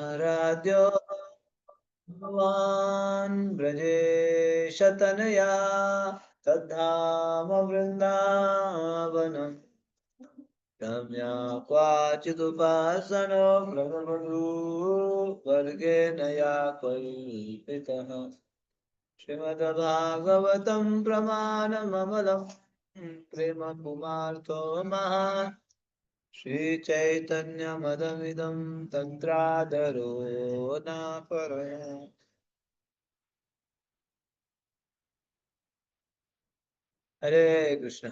आराध्यो भगवान् ब्रजेशतनया तद्धाम वृन्दावनम् रम्या क्वाचिदुपासनो भ्रमवधू वर्गेण या कल्पितः श्रीमद्भागवतं प्रमाणममलं प्रेम कुमार्थो महान् श्रीचैतन्यमदमिदं तन्त्रादरो न परम्। हरे कृष्ण।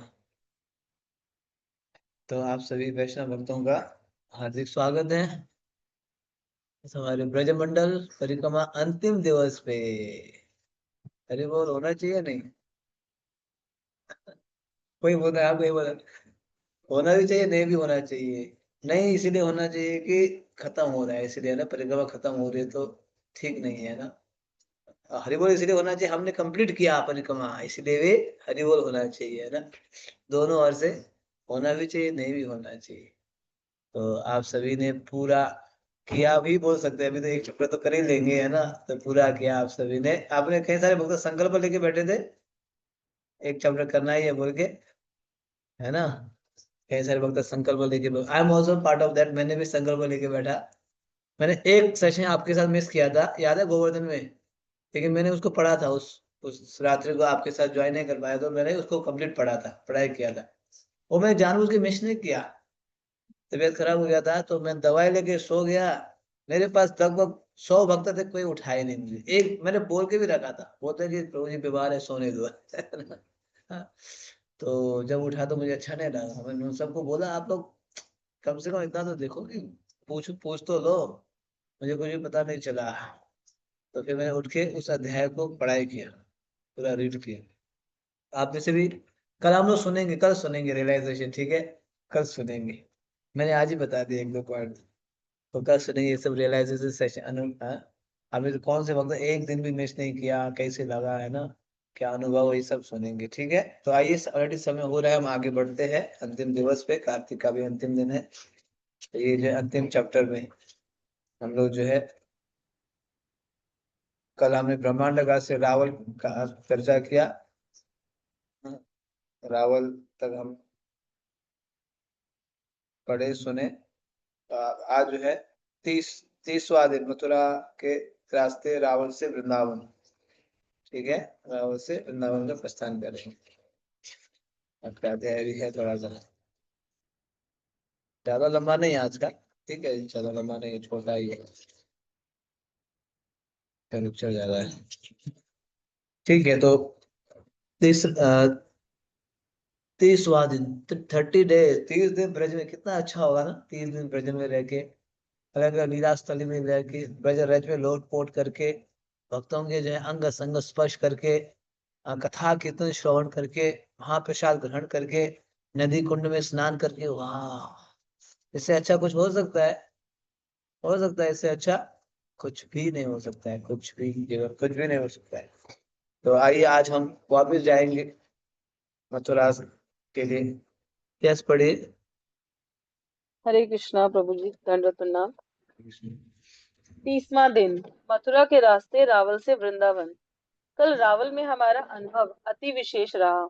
तो आप सभी वैष्णव भक्तों का हार्दिक स्वागत है इस हमारे ब्रजमंडल परिक्रमा अंतिम दिवस पे। हरे बोल होना चाहिए नहीं? कोई बोला, आप कोई बोला होना भी चाहिए, नहीं भी होना चाहिए। नहीं इसीलिए होना चाहिए कि खत्म हो रहा है, इसलिए ना परिक्रमा खत्म हो रही है तो ठीक नहीं है ना। हरि बोल इसलिए होना चाहिए, हमने कंप्लीट किया परिक्रमा, इसलिए भी हरि बोल होना चाहिए, है ना। दोनों ओर से होना भी चाहिए, नहीं भी होना चाहिए। तो आप सभी ने पूरा किया भी बोल सकते हैं, अभी तो एक चक्कर तो कर ही लेंगे, है ना। तो पूरा किया आप सभी ने, आपने कई सारे भक्त संकल्प लेके बैठे थे एक चैप्टर करना ही है बोल के, है ना। कई सारे भक्त संकल्प लेके, I am also part of that, मैंने भी संकल्प लेके बैठा। मैंने एक सेशन आपके साथ मिस किया था, याद है, गोवर्धन में। लेकिन मैंने उसको पढ़ा था, उस रात्रि को आपके साथ ज्वाइन नहीं कर पाया, तो मैंने उसको कंप्लीट पढ़ा था, पढ़ाई किया था। वो मैंने जानबूझ के मिस नहीं किया। तबीयत खराब हो गया था तो मैं दवाई लेके सो गया। मेरे पास लगभग 100 भक्त थे, कोई उठाए नहीं मुझे। एक मैंने बोल के भी रखा था, बोलते कि प्रभु जी बीमार है, सोने दो। हाँ, तो जब उठा तो मुझे अच्छा नहीं लगा। मैंने उन सबको बोला आप लोग कम से कम इतना तो देखो कि पूछ पूछ तो लो, मुझे कुछ भी पता नहीं चला। तो फिर मैंने उठ के उस अध्याय को पढ़ाई किया, पूरा रीड किया। आप जैसे भी कल हम लोग सुनेंगे, कल सुनेंगे रियलाइजेशन, ठीक है। कल सुनेंगे, मैंने आज ही बता दिया एक दो पॉइंट। तो कल सुनेंगे ये सब रियलाइजेशन सेशन हाँ? अभी तो कौन से वक्त एक दिन भी मिस नहीं किया, कैसे लगा, है ना, क्या अनुभव, ये सब सुनेंगे, ठीक है। तो आइए, ऑलरेडी समय हो रहा है, हम आगे बढ़ते हैं अंतिम दिवस पे, कार्तिक का भी अंतिम दिन है। तो ये जो अंतिम चैप्टर में हम लोग जो है, कल हमने ब्रह्मांड का से रावल का चर्चा किया। हाँ, रावल तक हम पढ़े सुने। आज जो है 30वां दिन, मथुरा के रास्ते रावल से वृंदावन, ठीक है। रावल से वृंदावन का प्रस्थान करें। आपका अध्याय भी है थोड़ा सा, ज्यादा लंबा नहीं है आज का, ठीक है, ज्यादा लंबा नहीं है, छोटा ही है, लेक्चर ज्यादा है, ठीक है। तो 30वां दिन, 30 डेज, 30 दिन ब्रज में, कितना अच्छा होगा ना, 30 दिन ब्रज में रह के, अलग अलग लीला स्थली में रह के, ब्रज रज में लोट पोट करके, भक्तों के जो है अंग संग स्पर्श करके, कथा कीर्तन श्रवण करके, महाप्रसाद ग्रहण करके, नदी कुंड में स्नान करके, वाह, इससे अच्छा कुछ हो सकता है? हो सकता है इससे अच्छा? कुछ भी नहीं हो सकता है, कुछ भी जीवन, कुछ भी नहीं हो सकता है। तो आइए आज हम वापस जाएंगे मथुरा के लिए। यस, पढ़िए। हरे कृष्णा प्रभु जी, दंडवत प्रणाम। 30वां दिन, मथुरा के रास्ते रावल से वृंदावन। कल रावल में हमारा अनुभव अति विशेष रहा।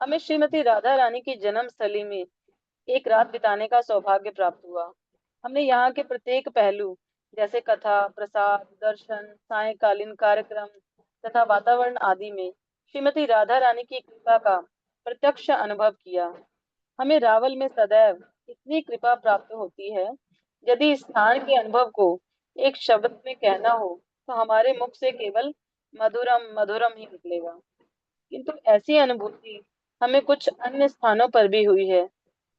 हमें श्रीमती राधा रानी की जन्म स्थली में एक रात बिताने का सौभाग्य प्राप्त हुआ। हमने यहाँ के प्रत्येक पहलू, जैसे कथा, प्रसाद, दर्शन, सायंकालीन कार्यक्रम तथा वातावरण आदि में श्रीमती राधा रानी की कृपा का प्रत्यक्ष अनुभव किया। हमें रावल में सदैव इतनी कृपा प्राप्त होती है। यदि इस स्थान के अनुभव को एक शब्द में कहना हो तो हमारे मुख से केवल मधुरम मधुरम ही निकलेगा। किंतु ऐसी अनुभूति हमें कुछ अन्य स्थानों पर भी हुई है।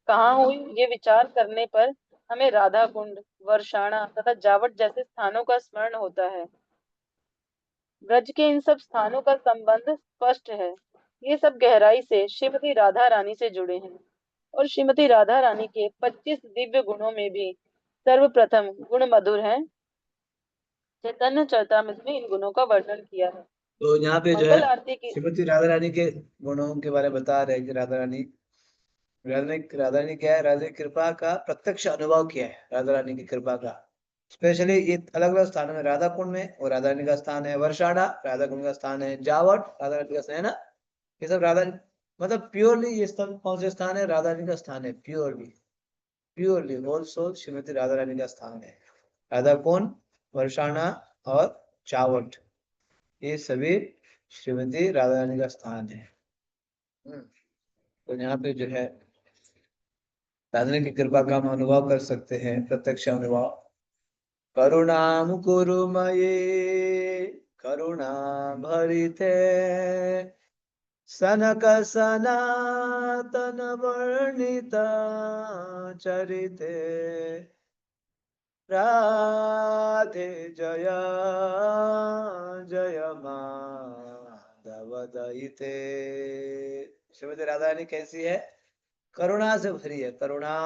कहाँ हुई, ये विचार करने पर हमें राधा कुंड, वर्षाणा तथा जावट जैसे स्थानों का स्मरण होता है। ब्रज के इन सब स्थानों का संबंध स्पष्ट है। ये सब गहराई से श्रीमती राधा रानी से जुड़े हैं और श्रीमती राधा रानी के 25 दिव्य गुणों में भी सर्वप्रथम गुण मधुर है। चैतन्य चरितामृत में इन गुणों का वर्णन किया है। तो यहाँ पे जो है मंगल आरती की श्रीमती राधा रानी के गुणों के बारे में बता रहे हैं कि राधा रानी क्या है, राधा की कृपा का प्रत्यक्ष अनुभव किया है, राधा रानी की कृपा का। स्पेशली ये अलग अलग स्थानों में, राधा कुंड में वो राधा रानी का स्थान है, वर्षाडा राधा कुंड का स्थान है, जावट राधा रानी का स्थान है ना। ये सब राधा, मतलब प्योरली ये सब कौन से स्थान है, राधा रानी का स्थान है, purely, purely whole soul Shrimati Radha Rani का स्थान है। राधा कुंड, वर्षाना और चावट, ये सभी श्रीमती राधा रानी का स्थान है। हम्म, तो यहाँ पे जो है राधा रानी की कृपा का हम अनुभव कर सकते हैं, प्रत्यक्ष अनुभव। करुणाम कुरु मये करुणा भरिते सनक सनातन वर्णिता चरिते राधे जय जय माधव दयिते। श्रीमती राधा रानी कैसी है, करुणा से भरी है, करुणा,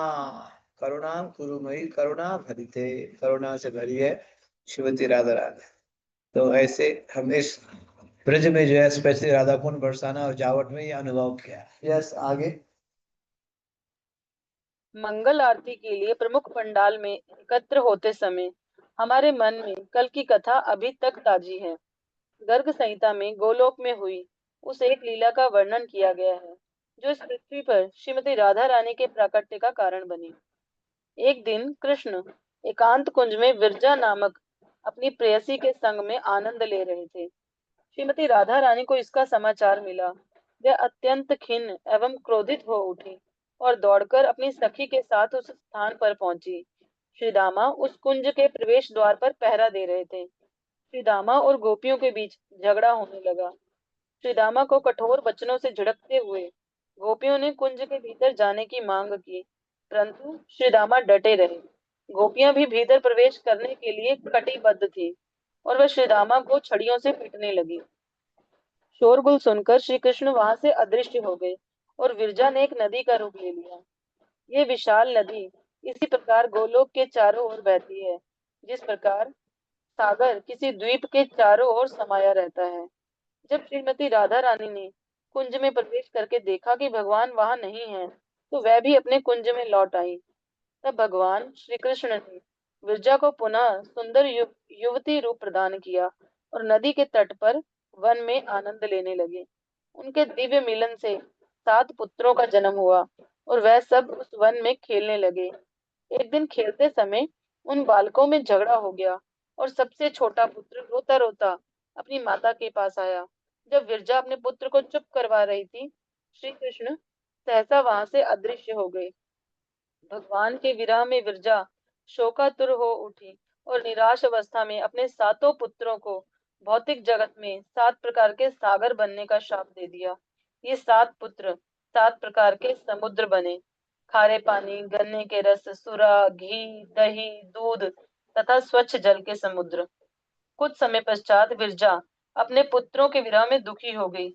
करुणा कुरुमयी, करुणा भरी थे, करुणा से भरी है श्रीमती राधा रानी। तो ऐसे हम इस ब्रज में जो है स्पेशली राधा कुंड, बरसाना और जावट में ये अनुभव किया। यस, आगे। मंगल आरती के लिए प्रमुख पंडाल में एकत्र होते समय हमारे मन में कल की कथा अभी तक ताजी है। गर्ग संहिता में गोलोक में हुई उस एक लीला का वर्णन किया गया है जो इस पृथ्वी पर श्रीमती राधा रानी के प्राकट्य का कारण बनी। एक दिन कृष्ण एकांत कुंज में विरजा नामक अपनी प्रेयसी के संग में आनंद ले रहे थे। श्रीमती राधा रानी को इसका समाचार मिला। वह अत्यंत खिन्न एवं क्रोधित हो उठी और दौड़कर अपनी सखी के साथ उस स्थान पर पहुंची। श्री दामा उस कुंज के प्रवेश द्वार पर पहरा दे रहे थे। श्री दामा और गोपियों के बीच झगड़ा होने लगा। श्री दामा को कठोर वचनों से झिड़कते हुए गोपियों ने कुंज के भीतर जाने की मांग की, परंतु श्री दामा डटे रहे। गोपियां भी भीतर प्रवेश करने के लिए कटिबद्ध थी और वह श्री दामा को छड़ियों से पीटने लगी। शोरगुल सुनकर श्री कृष्ण वहां से अदृश्य हो गए और विरजा ने एक नदी का रूप ले लिया। ये विशाल नदी इसी प्रकार गोलोक के चारों ओर बहती है, जिस प्रकार सागर किसी द्वीप के चारों ओर समाया रहता है। जब श्रीमती राधा रानी ने कुंज में प्रवेश करके देखा कि भगवान वहां नहीं है, तो वह भी अपने कुंज में लौट आई। तब भगवान श्री कृष्ण ने विरजा को पुनः सुंदर युवती रूप प्रदान किया और नदी के तट पर वन में आनंद लेने लगे। उनके दिव्य मिलन से 7 पुत्रों का जन्म हुआ और वह सब उस वन में खेलने लगे। एक दिन खेलते समय उन बालकों में झगड़ा हो गया और सबसे छोटा पुत्र रोता रोता अपनी माता के पास आया। जब विरजा अपने पुत्र को चुप करवा रही थी, श्री कृष्ण सहसा वहां से अदृश्य हो गए। भगवान के विरह में विरजा शोकातुर हो उठी और निराश अवस्था में अपने 7 पुत्रों को भौतिक जगत में 7 प्रकार के सागर बनने का शाप दे दिया। ये 7 पुत्र 7 प्रकार के समुद्र बने, खारे पानी, गन्ने के रस, सुरा, घी, दही, दूध तथा स्वच्छ जल के समुद्र। कुछ समय पश्चात विरजा अपने पुत्रों के विरह में दुखी हो गई।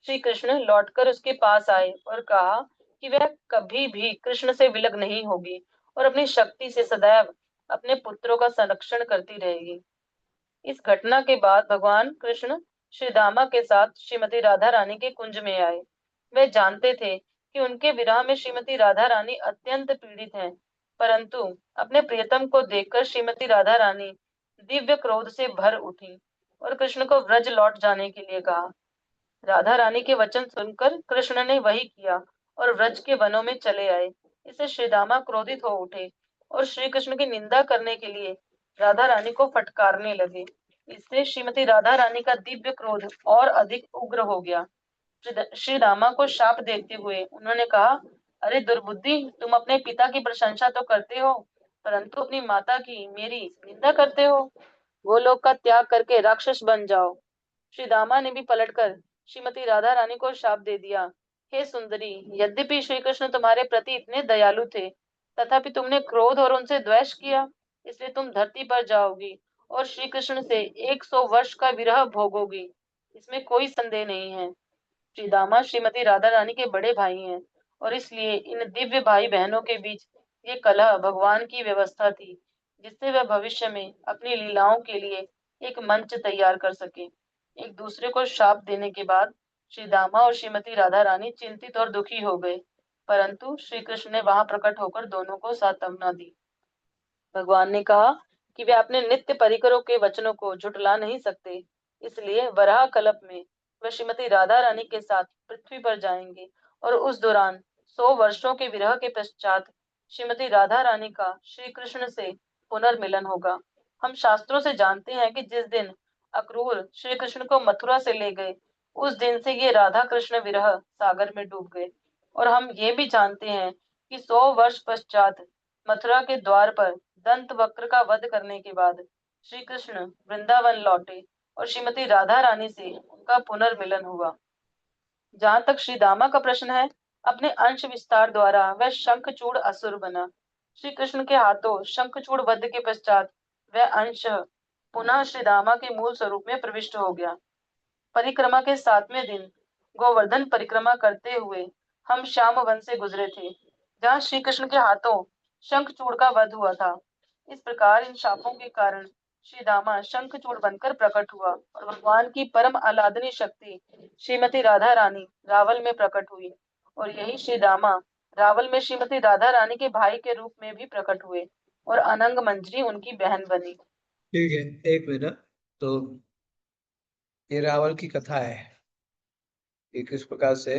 श्री कृष्ण लौटकर उसके पास आए और कहा कि वह कभी भी कृष्ण से विलग नहीं होगी और अपनी शक्ति से सदैव अपने पुत्रों का संरक्षण करती रहेगी। इस घटना के बाद भगवान कृष्ण श्री दामा के साथ श्रीमती राधा रानी के कुंज में आए। वे जानते थे कि उनके विरह में श्रीमती राधा रानी अत्यंत पीड़ित हैं, परंतु अपने प्रियतम को देखकर श्रीमती राधा रानी दिव्य क्रोध से भर उठी और कृष्ण को व्रज लौट जाने के लिए कहा। राधा रानी के वचन सुनकर कृष्ण ने वही किया और व्रज के वनों में चले आए। इससे श्रीदामा क्रोधित हो उठे और श्री कृष्ण की निंदा करने के लिए राधा रानी को फटकारने लगे। इससे श्रीमती राधा रानी का दिव्य क्रोध और अधिक उग्र हो गया। श्री रामा को शाप देते हुए उन्होंने कहा, अरे दुर्बुद्धि, तुम अपने पिता की प्रशंसा तो करते हो, परंतु अपनी माता की, मेरी निंदा करते हो। गोलोक का त्याग करके राक्षस बन जाओ। श्री दामा ने भी पलटकर श्रीमती राधा रानी को शाप दे दिया। हे सुंदरी, यद्यपि श्री कृष्ण तुम्हारे प्रति इतने दयालु थे, तथापि तुमने क्रोध और उनसे द्वेष किया, इसलिए तुम धरती पर जाओगी और श्री कृष्ण से 100 वर्ष का विरह भोगोगी। इसमें कोई संदेह नहीं है। श्री दामा श्रीमती राधा रानी के बड़े भाई हैं और इसलिए इन दिव्य भाई बहनों के बीच ये कलह भगवान की व्यवस्था थी, जिससे वह भविष्य में अपनी लीलाओं के लिए एक मंच तैयार कर सके। एक दूसरे को शाप देने के बाद श्री दामा और श्रीमती राधा रानी चिंतित और दुखी हो गए, परंतु श्री कृष्ण ने वहां प्रकट होकर दोनों को सांत्वना दी। भगवान ने कहा कि वे अपने नित्य परिकरों के वचनों को झुठला नहीं सकते। इसलिए वराह कल्प में वह श्रीमती राधा रानी के साथ पृथ्वी पर जाएंगे और उस दौरान 100 वर्षों के विरह के पश्चात श्रीमती राधा रानी का श्री कृष्ण से पुनर्मिलन होगा। हम शास्त्रों से जानते हैं कि जिस दिन अक्रूर श्री कृष्ण को मथुरा से ले गए, उस दिन से ये राधा कृष्ण विरह सागर में डूब गए। और हम ये भी जानते हैं कि 100 वर्ष पश्चात मथुरा के द्वार पर दंत वक्र का वध करने के बाद श्री कृष्ण वृंदावन लौटे और श्रीमती राधा रानी से उनका पुनर्मिलन हुआ। जहां तक श्री दामा का प्रश्न है, अपने अंश विस्तार द्वारा वह शंखचूड़ असुर बना। श्री कृष्ण के हाथों शंखचूड़ वध के पश्चात वह अंश पुनः श्री दामा के मूल स्वरूप में प्रविष्ट हो गया। परिक्रमा के 7वें दिन गोवर्धन परिक्रमा करते हुए हम श्याम वन से गुजरे थे, जहाँ श्री कृष्ण के हाथों शंखचूड़ का वध हुआ था। इस प्रकार इन शापों के कारण श्री दामा शंखचूड़ बनकर प्रकट हुआ और भगवान की परम आह्लादनी शक्ति श्रीमती राधा रानी रावल में प्रकट हुई। और यही श्री दामा रावल में श्रीमती राधा रानी के भाई के रूप में भी प्रकट हुए और अनंग मंजरी उनकी बहन बनी। ठीक है, एक मिनट। तो ये रावण की कथा है कि किस प्रकार से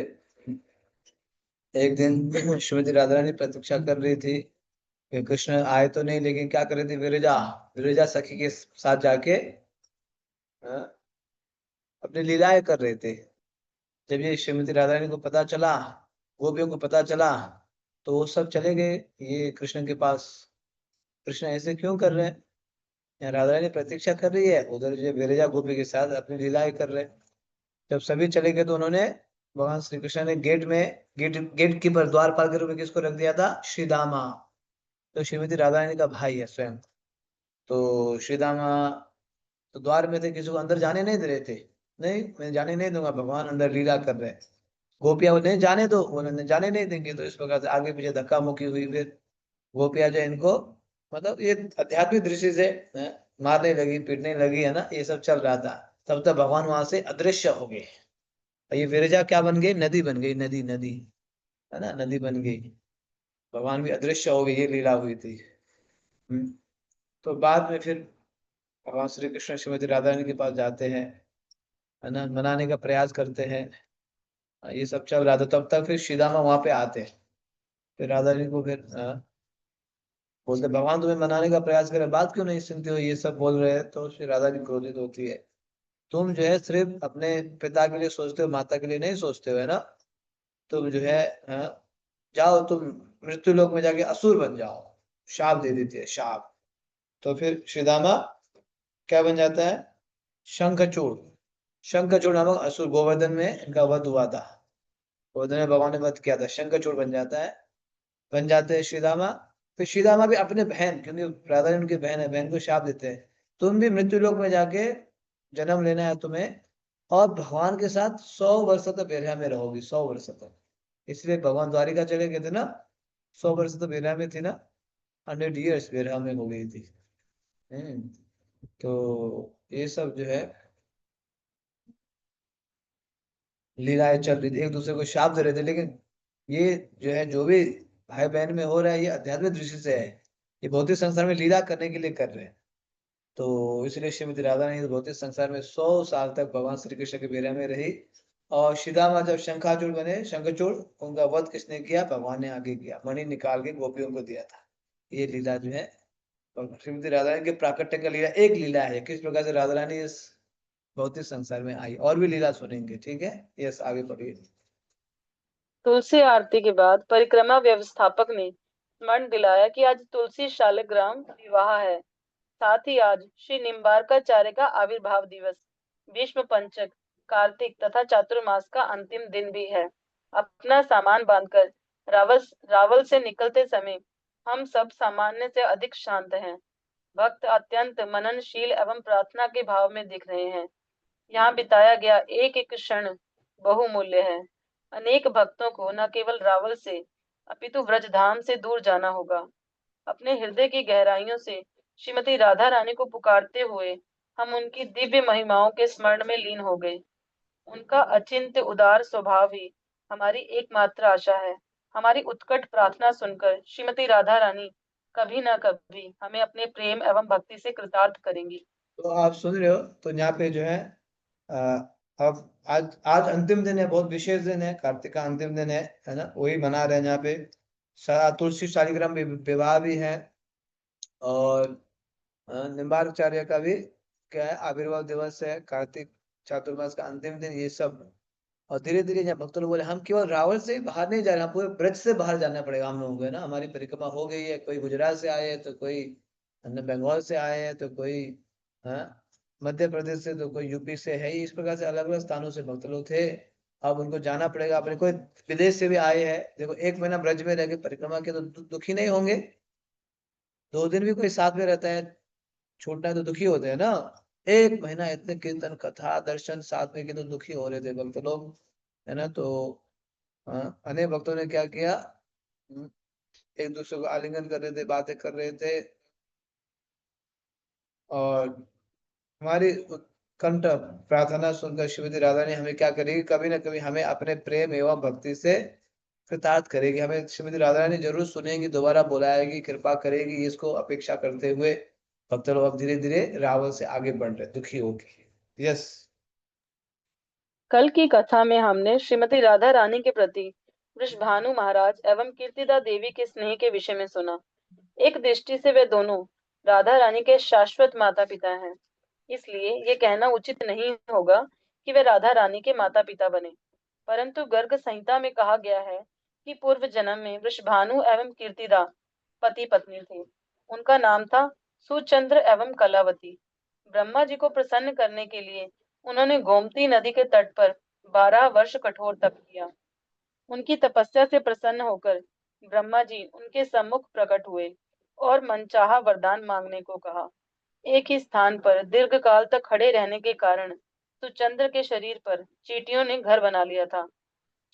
एक दिन श्रीमती राधा रानी प्रतीक्षा कर रही थी कि कृष्ण आए तो नहीं, लेकिन क्या कर रही थी, विरजा विरजा सखी के साथ जाके हाँ, अपनी लीलाएं कर रहे थे। जब ये श्रीमती राधा रानी को पता चला, गोपियों को पता चला, तो वो सब चले गए ये कृष्ण के पास। कृष्ण ऐसे क्यों कर रहे हैं, यहाँ राधा रानी प्रतीक्षा कर रही है, उधर जो विरजा गोपी के साथ अपनी लीलाएं कर रहे हैं। जब सभी चले गए तो उन्होंने, भगवान श्री कृष्ण ने गेट में, गेट कीपर, द्वारपाल के रूप में किसको रख दिया था, श्री दामा। तो श्रीमती राधा रानी का भाई है स्वयं। तो श्री दामा तो द्वार में थे, किसी को अंदर जाने नहीं दे रहे थे। नहीं, मैं जाने नहीं दूंगा, भगवान अंदर लीला कर रहे हैं। गोपियां वो नहीं जाने दो, उन्होंने जाने नहीं देंगे। तो इस प्रकार से आगे पीछे धक्का मुक्की हुई। फिर गोपियां जो इनको, मतलब ये आध्यात्मिक दृष्टि से मारने लगी, पीटने लगी, है ना, ये सब चल रहा था। तब तक भगवान वहां से अदृश्य हो गए। और ये विरजा क्या बन गई, नदी बन गई, नदी नदी, है ना, नदी बन गई। भगवान भी अदृश्य हो गए, ये लीला हुई थी। हम्म। तो बाद में फिर भगवान श्री कृष्ण श्रीमती राधा रानी के पास जाते हैं, है ना, मनाने का प्रयास करते हैं। ये सब चल रहा था, तब तक फिर श्रीदामा वहां पे आते हैं। फिर राधा रानी को फिर बोलते, भगवान तुम्हें मनाने का प्रयास करे, बात क्यों नहीं सुनते हो, ये सब बोल रहे हैं। तो श्री राधा जी क्रोधित होती है। तुम जो है सिर्फ अपने पिता के लिए सोचते हो, माता के लिए नहीं सोचते हो, है ना। तुम जो है जाओ तुम मृत्यु लोक में जाके असुर बन जाओ। शाप दे देती है, शाप। तो फिर श्रीदामा क्या बन जाता है, शंखचूड़। शंखचूड़ नामक असुर, गोवर्धन में इनका वध हुआ था। गोवर्धन में भगवान ने वध किया था, शंखचूड़ बन जाता है, बन जाते हैं श्रीदामा। फिर श्रीदामा भी अपने बहन, क्योंकि राधा रानी उनकी बहन है, बहन को शाप देते हैं, तुम भी मृत्यु लोक में जाके जन्म लेना है तुम्हें, और भगवान के साथ 100 वर्ष तक बेरहा में रहोगी, 100 वर्ष तक। इसलिए भगवान द्वारिका चले गए थे ना, 100 वर्ष तो बेरहा में थी ना, 100 years बेरहा में हो गई थी। हम्म। तो ये सब जो है लीलाएं चल रही थी, एक दूसरे को शाप दे रहे थे। लेकिन ये जो है, जो भी भाई बहन में हो रहा है, ये आध्यात्मिक दृष्टि से है। ये भौतिक संसार में लीला करने के लिए कर रहे हैं। तो इसलिए श्रीमती राधा रानी इस भौतिक संसार में 100 साल तक भगवान श्री कृष्ण के बेरा में रही। और श्रीदामा जब शंखाचूड़ बने, शंखचूड़, उनका वध किसने किया, भगवान ने आगे किया, मणि निकाल के गोपियों को दिया था। ये लीला जो है, और श्रीमती राधा रानी के प्राकट्य का लीला, एक लीला है किस प्रकार से राधा रानी इस भौतिक संसार में आई। और भी लीला सुनेंगे, ठीक है। यस, आगे पढ़िए। तुलसी आरती के बाद परिक्रमा व्यवस्थापक ने स्मरण दिलाया कि आज तुलसी शालिग्राम विवाह है। साथ ही आज श्री निम्बारकाचार्य का आविर्भाव दिवस, भीष्म पंचक, कार्तिक तथा चातुर्मास का अंतिम दिन भी है। अपना सामान बांधकर रावल रावल से निकलते समय हम सब सामान्य से अधिक शांत हैं। भक्त अत्यंत मननशील एवं प्रार्थना के भाव में दिख रहे हैं। यहाँ बिताया गया एक एक क्षण बहुमूल्य है। अनेक भक्तों को न केवल रावल से अपितु व्रजधाम से दूर जाना होगा। अपने हृदय की गहराइयों से श्रीमती राधा रानी को पुकारते हुए हम उनकी दिव्य महिमाओं के स्मरण में लीन हो गए। उनका अचिंत्य उदार स्वभाव ही हमारी एकमात्र आशा है। हमारी उत्कट प्रार्थना सुनकर श्रीमती राधा रानी कभी न कभी हमें अपने प्रेम एवं भक्ति से कृतार्थ करेंगी। तो आप सुन रहे हो, तो यहाँ पे जो है अ, अब आज आज अंतिम दिन है, बहुत विशेष दिन है, कार्तिक का अंतिम दिन है ना, वही मना रहे हैं यहाँ पे। तुलसी शालिग्राम विवाह भी है, और निम्बार्चार्य का भी क्या है, आविर्भाव दिवस है, कार्तिक चातुर्मास का अंतिम दिन, ये सब। और धीरे धीरे जब भक्त लोग बोले हम केवल रावण से बाहर नहीं जा रहे, हम पूरे ब्रज से बाहर जाना पड़ेगा हम लोगों को, है ना, हमारी परिक्रमा हो गई है, कोई गुजरात से आए हैं, तो कोई बंगाल से आए हैं, तो कोई हाँ मध्य प्रदेश से, तो कोई यूपी से है ही, इस प्रकार से अलग अलग स्थानों से भक्त लोग थे। अब उनको जाना पड़ेगा, अपने कोई विदेश से भी आए हैं, देखो एक महीना ब्रज में रह के परिक्रमा के, तो दुखी नहीं होंगे? 2 दिन भी कोई साथ में रहता है, छूटना है तो दुखी होते हैं ना। एक महीना इतने कीर्तन कथा दर्शन साथ में किए, तो दुखी हो रहे थे भक्त लोग, है ना। तो अनेक भक्तों ने क्या किया, हम्म, एक दूसरे को आलिंगन कर रहे थे, बातें कर रहे थे, और हमारी उत्कंठ प्रार्थना सुनकर श्रीमती राधा ने हमें क्या करेगी, कभी ना कभी हमें अपने प्रेम एवं भक्ति से कृतार्थ करेगी, हमें श्रीमती राधा रानी जरूर सुनेगी, दोबारा बुलाएगी, कृपा करेगी, इसको अपेक्षा करते हुए भक्त लोग अब धीरे धीरे रावण से आगे बढ़ रहे, दुखी होके। यस। कल की कथा में हमने श्रीमती राधा रानी के प्रति वृषभानु महाराज एवं कीर्तिदा देवी के स्नेह के विषय में सुना। एक दृष्टि से वे दोनों राधा रानी के शाश्वत माता पिता हैं, इसलिए ये कहना उचित नहीं होगा कि वे राधा रानी के माता पिता बने, परंतु गर्ग संहिता में कहा गया है कि पूर्व जन्म में वृषभानु एवं कीर्तिदा पति पत्नी थे। उनका नाम था सुचंद्र एवं कलावती। ब्रह्मा जी को प्रसन्न करने के लिए उन्होंने गोमती नदी के तट पर 12 वर्ष कठोर तप किया। उनकी तपस्या से प्रसन्न होकर ब्रह्मा जी उनके सम्मुख प्रकट हुए और मनचाहा वरदान मांगने को कहा। एक ही स्थान पर दीर्घ काल तक खड़े रहने के कारण सुचंद्र के शरीर पर चींटियों ने घर बना लिया था।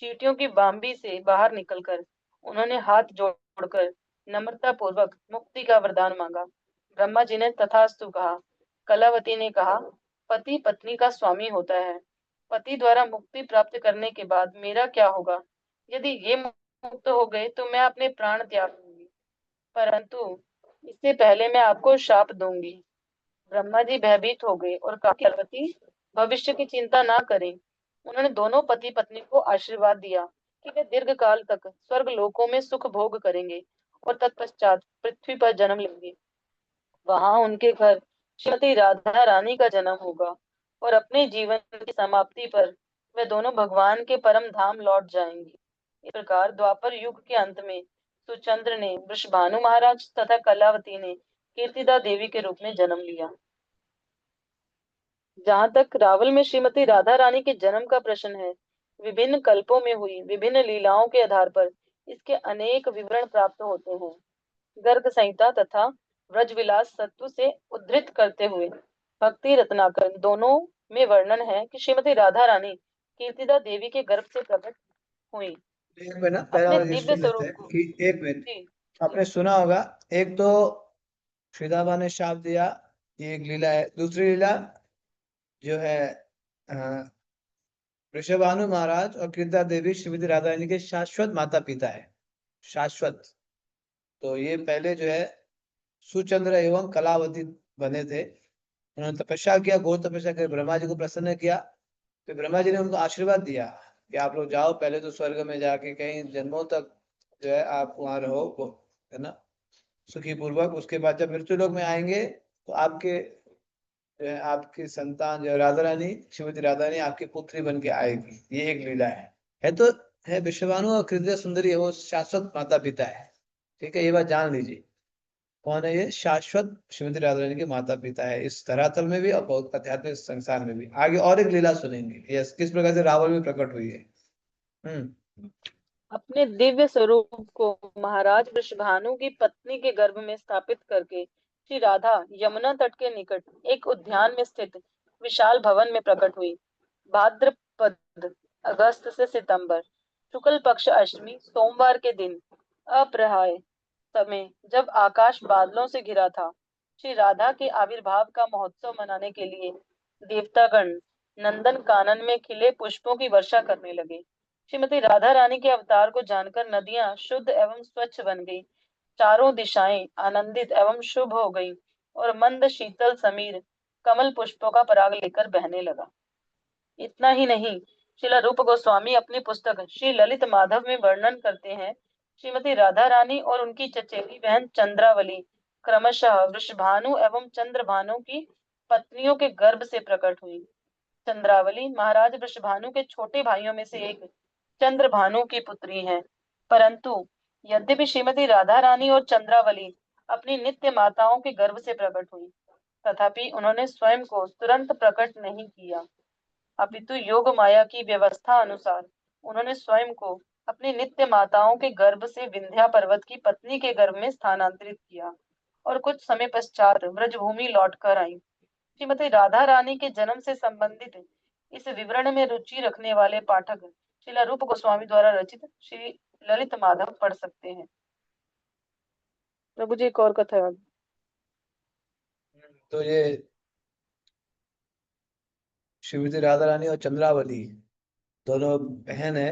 चींटियों की बाम्बी से बाहर निकलकर उन्होंने हाथ जोड़कर नम्रता पूर्वक मुक्ति का वरदान मांगा। ब्रह्मा जी ने तथास्तु कहा। कलावती ने कहा, पति पत्नी का स्वामी होता है। पति द्वारा मुक्ति प्राप्त करने के बाद मेरा क्या होगा? यदि ये मुक्त हो गए तो मैं अपने प्राण त्याग दूंगी, परंतु इससे पहले मैं आपको शाप दूंगी। ब्रह्मा जी भयभीत हो गए और कहा, पार्वती भविष्य की चिंता ना करें। उन्होंने दोनों पति पत्नी को आशीर्वाद दिया कि वे दीर्घ काल तक स्वर्ग लोकों में सुख भोग करेंगे और तत्पश्चात पृथ्वी पर जन्म लेंगे। वहां उनके घर श्रीमती राधा रानी का जन्म होगा और अपने जीवन की समाप्ति पर वे दोनों भगवान के परम धाम लौट जाएंगे। इस प्रकार द्वापर युग के अंत में सुचंद्र ने वृषभानु महाराज तथा कलावती ने कीर्तिदा देवी के रूप में जन्म लिया। जहाँ तक रावल में श्रीमती राधा रानी के जन्म का प्रश्न है, विभिन्न कल्पों में हुई विभिन्न लीलाओं के आधार पर इसके अनेक विवरण प्राप्त होते हैं। गर्ग संहिता तथा व्रजविलास सत्व से उद्धृत करते हुए भक्ति रत्नाकर दोनों में वर्णन है कि श्रीमती राधा रानी कीर्तिदा देवी के गर्भ से प्रकट हुई। एक मिनट ना, पहला अपने वाला ये दिव्य सुन लेते स्वरूप हैं को कि एक मिनट, जी आपने सुना होगा, एक तो श्रीदामा ने शाप दिया, ये एक लीला है। दूसरी लीला जो है, अ, वृषभानु महाराज और कीर्ता देवी श्रीमती राधा रानी के शाश्वत माता पिता है, शाश्वत। तो ये पहले जो है सुचंद्र एवं कलावती बने थे, उन्होंने तपस्या किया, घोर तपस्या कर ब्रह्मा जी को प्रसन्न किया। तो ब्रह्मा जी ने उनको आशीर्वाद दिया कि आप लोग जाओ, पहले तो स्वर्ग में जाके कई जन्मों तक जो है आप वहां रहो, है ना, सुखी पूर्वक। उसके बाद जब मृत्यु लोक में आएंगे, तो आपके जो है आपकी संतान जो है राधा रानी, श्रीमती राधा रानी आपकी पुत्री बन के आएगी। ये एक लीला है तो है विश्वभानु और कृष्ण सुंदरी है, वो शाश्वत माता पिता है। ठीक है, ये बात जान लीजिए। कौन है ये? शाश्वत श्रीमती राधा रानी के माता पिता है, इस धरातल में भी और बहुत आध्यात्मिक संसार में भी। आगे और एक लीला सुनेंगे, यस, किस प्रकार से रावण में प्रकट हुई है। हम्म। अपने दिव्य स्वरूप को महाराज वृषभानु की पत्नी के गर्भ में स्थापित करके श्री राधा यमुना तट के निकट एक उद्यान में स्थित विशाल भवन में प्रकट हुई। भाद्रपद अगस्त से सितंबर शुक्ल पक्ष अष्टमी सोमवार के दिन अप्रहाय समय जब आकाश बादलों से घिरा था, श्री राधा के आविर्भाव का महोत्सव मनाने के लिए देवतागण नंदन कानन में खिले पुष्पों की वर्षा करने लगे। श्रीमती राधा रानी के अवतार को जानकर नदियां शुद्ध एवं स्वच्छ बन गई। चारों दिशाएं आनंदित एवं शुभ हो गई और मंद शीतल समीर कमल पुष्पों का पराग लेकर बहने लगा। इतना ही नहीं, श्रीला रूप गोस्वामी अपनी पुस्तक श्री ललित माधव में वर्णन करते हैं, श्रीमती राधा रानी और उनकी चचेरी बहन चंद्रावली क्रमशः वृषभानु एवं चंद्रभानु की पत्नियों के गर्भ से प्रकट हुई। चंद्रावली महाराज वृषभानु के छोटे भाइयों में से एक चंद्रभानु की पुत्री हैं, परंतु यद्यपि श्रीमती राधा रानी और चंद्रावली अपनी नित्य माताओं के गर्भ से प्रकट हुई, तथापि उन्होंने स्वयं को तुरंत प्रकट नहीं किया, अपितु योग माया की व्यवस्था अनुसार उन्होंने स्वयं को अपनी नित्य माताओं के गर्भ से विंध्या पर्वत की पत्नी के गर्भ में स्थानांतरित किया और कुछ समय पश्चात ब्रजभूमि लौट कर आई। श्रीमती राधा रानी के जन्म से संबंधित इस विवरण में रुचि रखने वाले पाठक श्रीला रूप गोस्वामी द्वारा रचित श्री ललित माधव पढ़ सकते हैं। प्रभु जी एक और कथा है। तो ये श्रीमती राधा रानी और चंद्रावली दोनों बहन है।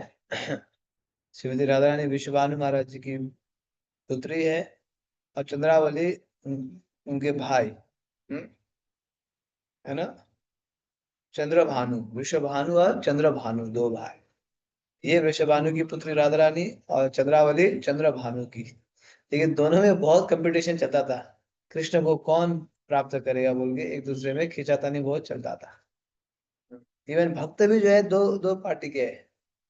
श्रीमती राधा रानी विश्वभानु महाराज जी की पुत्री है और चंद्रावली उनके भाई, है ना। चंद्रभानु, विश्वभानु और चंद्रभानु दो भाई। ये वृषभानु की पुत्री राधा रानी और चंद्रावली चंद्रभानु की। लेकिन दोनों में बहुत कंपटीशन चलता था, कृष्ण को कौन प्राप्त करेगा बोल के एक दूसरे में खींचातानी बहुत चलता था। इवन भक्त भी जो है दो दो पार्टी के है,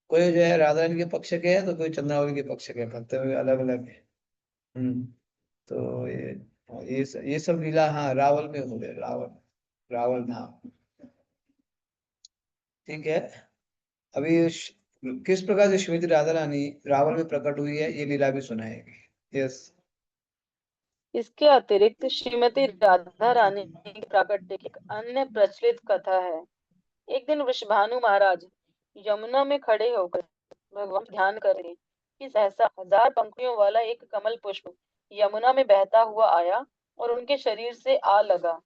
कोई जो है राधा रानी के पक्ष के है तो कोई चंद्रावली के पक्ष के है, भक्त में अलग अलग है। तो ये सब लीला हाँ रावल में हो गए, रावल रावल धाम। ठीक है। अभी किस प्रकार से श्रीमती राधा रानी रावण में प्रकट हुई है ये लीला भी सुनाएगी। यस। इसके अतिरिक्त श्रीमती राधा रानी की प्राकट्य की एक अन्य प्रचलित कथा है। एक दिन वृषभानु महाराज यमुना में खड़े होकर भगवान ध्यान कर रहे कि सहसा 1000 पंखुड़ियों वाला एक कमल पुष्प यमुना में बहता हुआ आया और उनके शरीर से आ लगा।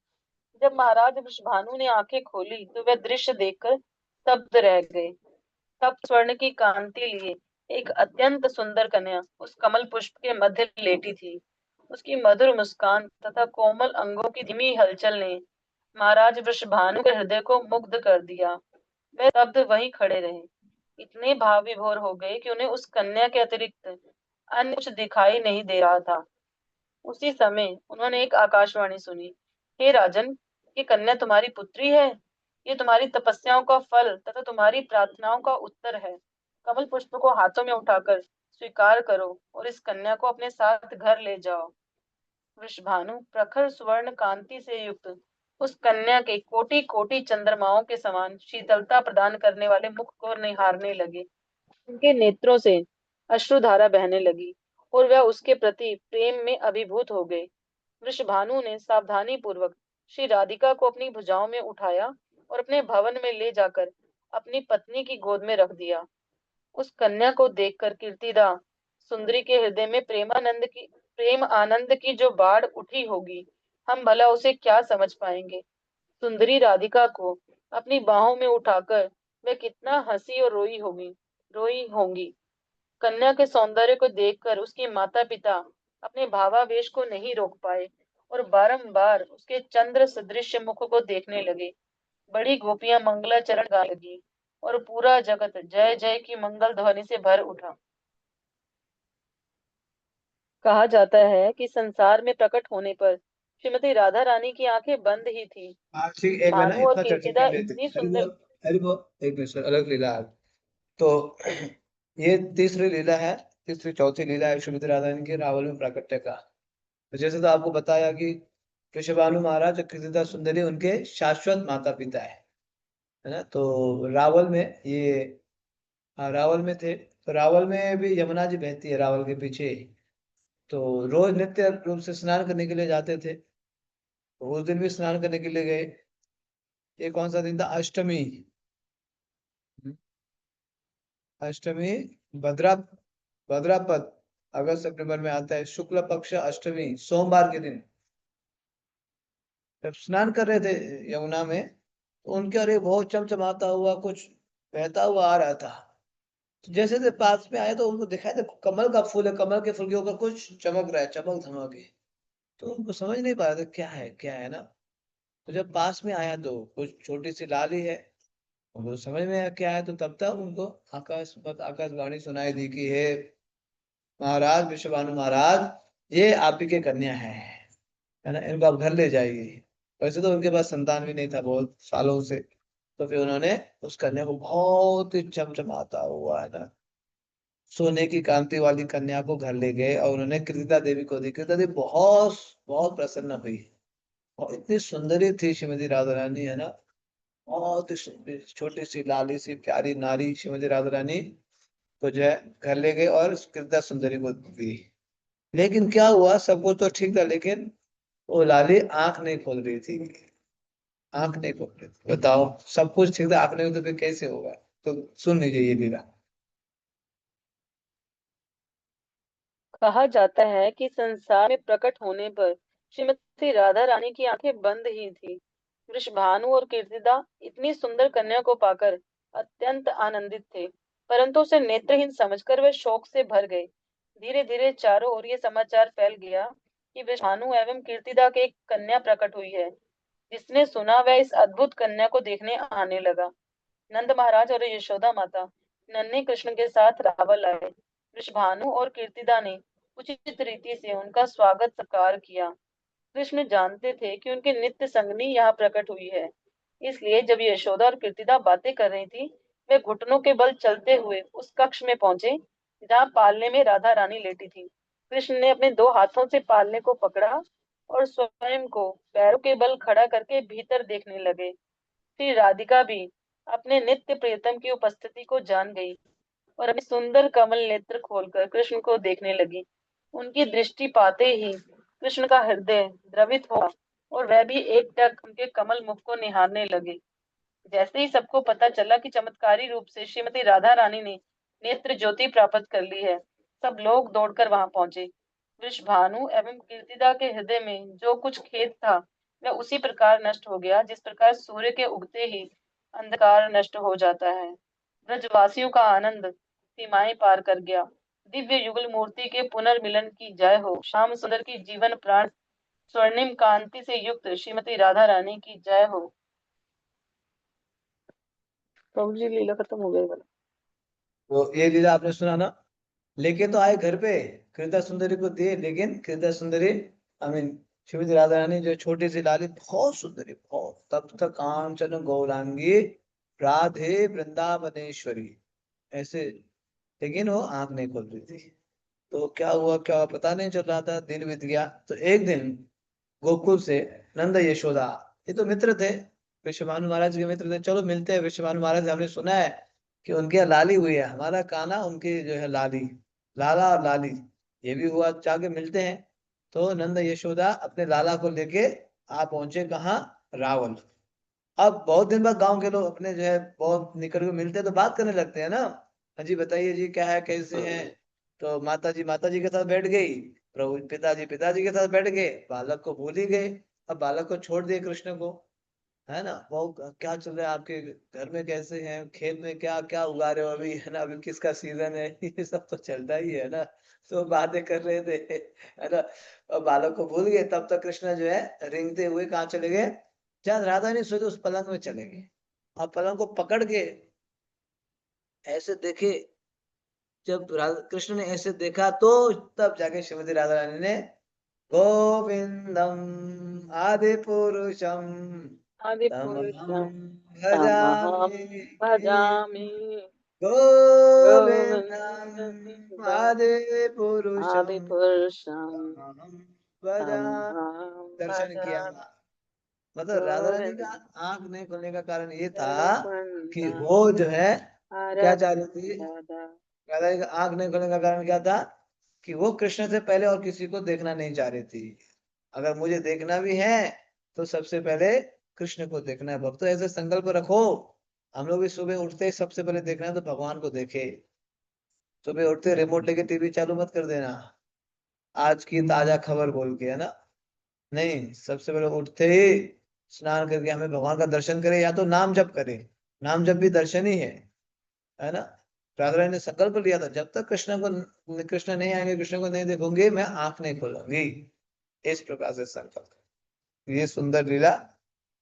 जब महाराज वृषभानु ने आंखें खोली तो वह दृश्य देखकर स्तब्ध रह गए। तब स्वर्ण की कांति लिए एक अत्यंत सुंदर कन्या उस कमल पुष्प के मध्य लेटी थी। उसकी मधुर मुस्कान तथा कोमल अंगों की धीमी हलचल ने महाराज वृषभानु के हृदय को मुग्ध कर दिया। वे तब्द वहीं खड़े रहे, इतने भाव विभोर हो गए कि उन्हें उस कन्या के अतिरिक्त अन्य कुछ दिखाई नहीं दे रहा था। उसी समय उन्होंने एक आकाशवाणी सुनी, हे राजन, ये कन्या तुम्हारी पुत्री है। ये तुम्हारी तपस्याओं का फल तथा तुम्हारी प्रार्थनाओं का उत्तर है। कमल पुष्प को हाथों में उठाकर स्वीकार करो और इस कन्या को अपने साथ घर ले जाओ। वृषभानु प्रखर स्वर्ण कांति से युक्त उस कन्या के कोटि कोटि चंद्रमाओं के समान शीतलता प्रदान करने वाले मुख को निहारने लगे। उनके नेत्रों से अश्रुधारा बहने लगी और वह उसके प्रति प्रेम में अभिभूत हो गए। वृषभानु ने सावधानी पूर्वक श्री राधिका को अपनी भुजाओं में उठाया और अपने भवन में ले जाकर अपनी पत्नी की गोद में रख दिया। उस कन्या को देखकर कीर्तिदा सुंदरी के हृदय में प्रेम आनंद की जो बाढ़ उठी होगी, हम भला उसे क्या समझ पाएंगे। सुंदरी राधिका को अपनी बाहों में उठाकर वह कितना हंसी और रोई होंगी। कन्या के सौंदर्य को देखकर उसके माता पिता अपने भावावेश को नहीं रोक पाए और बारंबार उसके चंद्र सदृश मुख को देखने लगे। बड़ी गोपियां मंगलाचरण गा लगी और पूरा जगत जय जय की मंगल ध्वनि से भर उठा। कहा जाता है कि संसार में प्रकट होने पर श्रीमती राधा रानी की आंखें बंद ही थी। ठीक, एक मिनट ना, भानु और इतना चर्चा कीर्तिदा कर लेते। इतनी अरे वो सुंदर। अरे वो एक मिनट सर, अलग लीला है। तो ये तीसरी लीला है, तीसरी चौथी लीला है श्रीमती राधा रानी के रावल में प्राकट्य का। तो जैसे तो आपको बताया कि वृषभानु महाराज और कीर्तिदा सुंदरी उनके शाश्वत माता पिता है ना। तो रावल में ये, हाँ रावल में थे। तो रावल में भी यमुना जी बहती है रावल के पीछे। तो रोज नित्य रूप से स्नान करने के लिए जाते थे। तो उस दिन भी स्नान करने के लिए गए। ये कौन सा दिन था? अष्टमी। अष्टमी, भद्रा भद्रापद, अगस्त सितंबर में आता है। शुक्ल पक्ष अष्टमी सोमवार के दिन जब स्नान कर रहे थे यमुना में, तो उनके अरे बहुत चमचमाता हुआ कुछ बहता हुआ आ रहा था। तो जैसे जैसे पास में आए तो उनको दिखाया देखो कमल का फूल है, कमल के फूल के ऊपर कुछ चमक रहा है, चमक धमक है। तो उनको समझ नहीं पा रहे थे क्या है ना। तो जब पास में आया तो कुछ छोटी सी लाली है, उनको समझ में आया क्या है। तो तब तक उनको आकाशवाणी सुनाई दी कि हे महाराज विश्वभानु महाराज, ये आप ही के कन्या है ना, इनको आप घर ले जाइए। वैसे तो उनके पास संतान भी नहीं था बहुत सालों से। तो फिर उन्होंने उस कन्या को बहुत ही चमचमाता हुआ है ना, सोने की कांति वाली कन्या को घर ले गए और उन्होंने कृतिका देवी को दी। कृतिका देवी बहुत बहुत प्रसन्न हुई, और इतनी सुंदरी थी श्रीमती राधा रानी है ना, बहुत ही सुंदर छोटी सी लाली सी प्यारी नारी श्रीमती राधा रानी को जो है घर ले गए और कृतिका सुंदरी को दी। लेकिन क्या हुआ, सब कुछ तो ठीक था, लेकिन वो लाली आंख नहीं खोल रही थी। आंख नहीं खोल रही थी, बताओ सब कुछ ठीक था, आंख नहीं, तो फिर कैसे होगा। तो सुन लीजिए ये लीला। कहा जाता है कि संसार में प्रकट होने पर श्रीमती राधा रानी की आंखें बंद ही थी। वृषभानु और कीर्तिदा इतनी सुंदर कन्या को पाकर अत्यंत आनंदित थे, परंतु उसे नेत्रहीन समझकर वे शोक से भर गए। धीरे धीरे चारों ओर ये समाचार फैल गया कि वृषभानु एवं कीर्तिदा के एक कन्या प्रकट हुई है। जिसने सुना वह इस अद्भुत कन्या को देखने आने लगा। नंद महाराज और यशोदा माता नन्हे कृष्ण के साथ रावल आए। वृषभानु और कीर्तिदा ने उचित रीति से उनका स्वागत सत्कार किया। कृष्ण जानते थे कि उनकी नित्य संगनी यहाँ प्रकट हुई है, इसलिए जब यशोदा और कीर्तिदा बातें कर रही थी, वे घुटनों के बल चलते हुए उस कक्ष में पहुंचे जहाँ पालने में राधा रानी लेटी थी। कृष्ण ने अपने दो हाथों से पालने को पकड़ा और स्वयं को पैरों के बल खड़ा करके भीतर देखने लगे। श्री राधिका भी अपने नित्य प्रियतम की उपस्थिति को जान गई और अपने सुंदर कमल नेत्र खोलकर कृष्ण को देखने लगी। उनकी दृष्टि पाते ही कृष्ण का हृदय द्रवित हुआ और वह भी एकटक उनके कमल मुख को निहारने लगे। जैसे ही सबको पता चला कि चमत्कारी रूप से श्रीमती राधा रानी ने नेत्र ज्योति प्राप्त कर ली है, सब लोग दौड़कर वहां पहुंचे। वृषभानु एवं कीर्तिदा के हृदय में जो कुछ खेद था वह उसी प्रकार नष्ट हो गया जिस प्रकार सूर्य के उगते ही अंधकार नष्ट हो जाता है। ब्रजवासियों का आनंद सीमाएं पार कर गया। दिव्य युगल मूर्ति के पुनर्मिलन की जय हो। श्याम सुंदर की जीवन प्राण स्वर्णिम कांति से युक्त श्रीमती राधा रानी की जय हो। प्रभु जी लीला खत्म हो गई। तो ये लीला आपने सुना ना। लेके तो आए घर पे, कृता सुंदरी को दिए, लेकिन कृता सुंदरी आई मीन श्रीमती राधा रानी जो छोटी सी लाली बहुत सुंदरी, बहुत तब तक कांचन गौरांगी राधे वृंदावनेश्वरी ऐसे, लेकिन वो आंख नहीं खोल रही थी। तो क्या हुआ पता नहीं चल रहा था, दिन बीत गया। तो एक दिन गोकुल से नंद यशोदा, ये तो मित्र थे, विश्वभानु महाराज के मित्र थे, चलो मिलते हैं विश्वभानु महाराज, हमने सुना है कि उनके यहाँ लाली हुई है, हमारा कान्हा उनकी जो है लाली, लाला और लाली, ये भी हुआ, जाके मिलते हैं। तो नंद यशोदा अपने लाला को लेके आ पहुंचे कहाँ, रावल। अब बहुत दिन बाद गांव के लोग अपने जो है बहुत निकट को मिलते हैं तो बात करने लगते हैं ना। हाँ जी बताइए जी क्या है कैसे हैं। तो माता जी के साथ बैठ गई, प्रभु पिताजी के साथ बैठ गए, बालक को भूल ही गए। अब बालक को छोड़ दिए कृष्ण को, है ना, वो क्या चल रहा है आपके घर में, कैसे हैं, खेत में क्या क्या उगा रहे हो अभी, है ना, अभी किसका सीजन है ये सब तो चलता ही है ना। तो बातें कर रहे थे, है ना। और बालक को भूल गए, तब तक कृष्ण जो है रेंगते हुए कहाँ चले गए, जहाँ राधा नहीं सोते उस पलंग में चले गए। और पलंग को पकड़ के ऐसे देखे, जब कृष्ण ने ऐसे देखा तो तब जाके श्रीमती राधा रानी ने गोविंदम आदि पुरुषम आदि तमहं पुरुषं तमहं भजामि, भजामि। गोविंदम गोविन्दं आदि पुरुषम आदिपुरुषं तमहं भजामि। तमहं दर्शन किया, भजामि। मतलब राधा रानी का गोविन्दं आंख नहीं खुलने का कारण ये था कि सर्वकुन्दं वो जो है क्या चाह रही थी। आराधनादा। राधा रानी का आंख नहीं खुलने का कारण क्या था कि वो कृष्ण से पहले और किसी को देखना नहीं चाह रही थी। अगर मुझे देखना भी है तो सबसे पहले कृष्ण को देखना है। भक्तों ऐसे संकल्प रखो, हम लोग भी सुबह उठते ही सबसे पहले देखना है तो भगवान को देखे। सुबह उठते रिमोट लेके टीवी चालू मत कर देना, आज की ताजा खबर बोल के, है ना। नहीं, सबसे पहले उठते ही स्नान करके हमें भगवान का दर्शन करें, या तो नाम जप करें, नाम जप भी दर्शन ही है ना। राधा रानी ने संकल्प लिया था, जब तक कृष्ण नहीं आएंगे, कृष्ण को नहीं देखूंगी, मैं आंख नहीं खोलूंगी। इस प्रकार से संकल्प। ये सुंदर लीला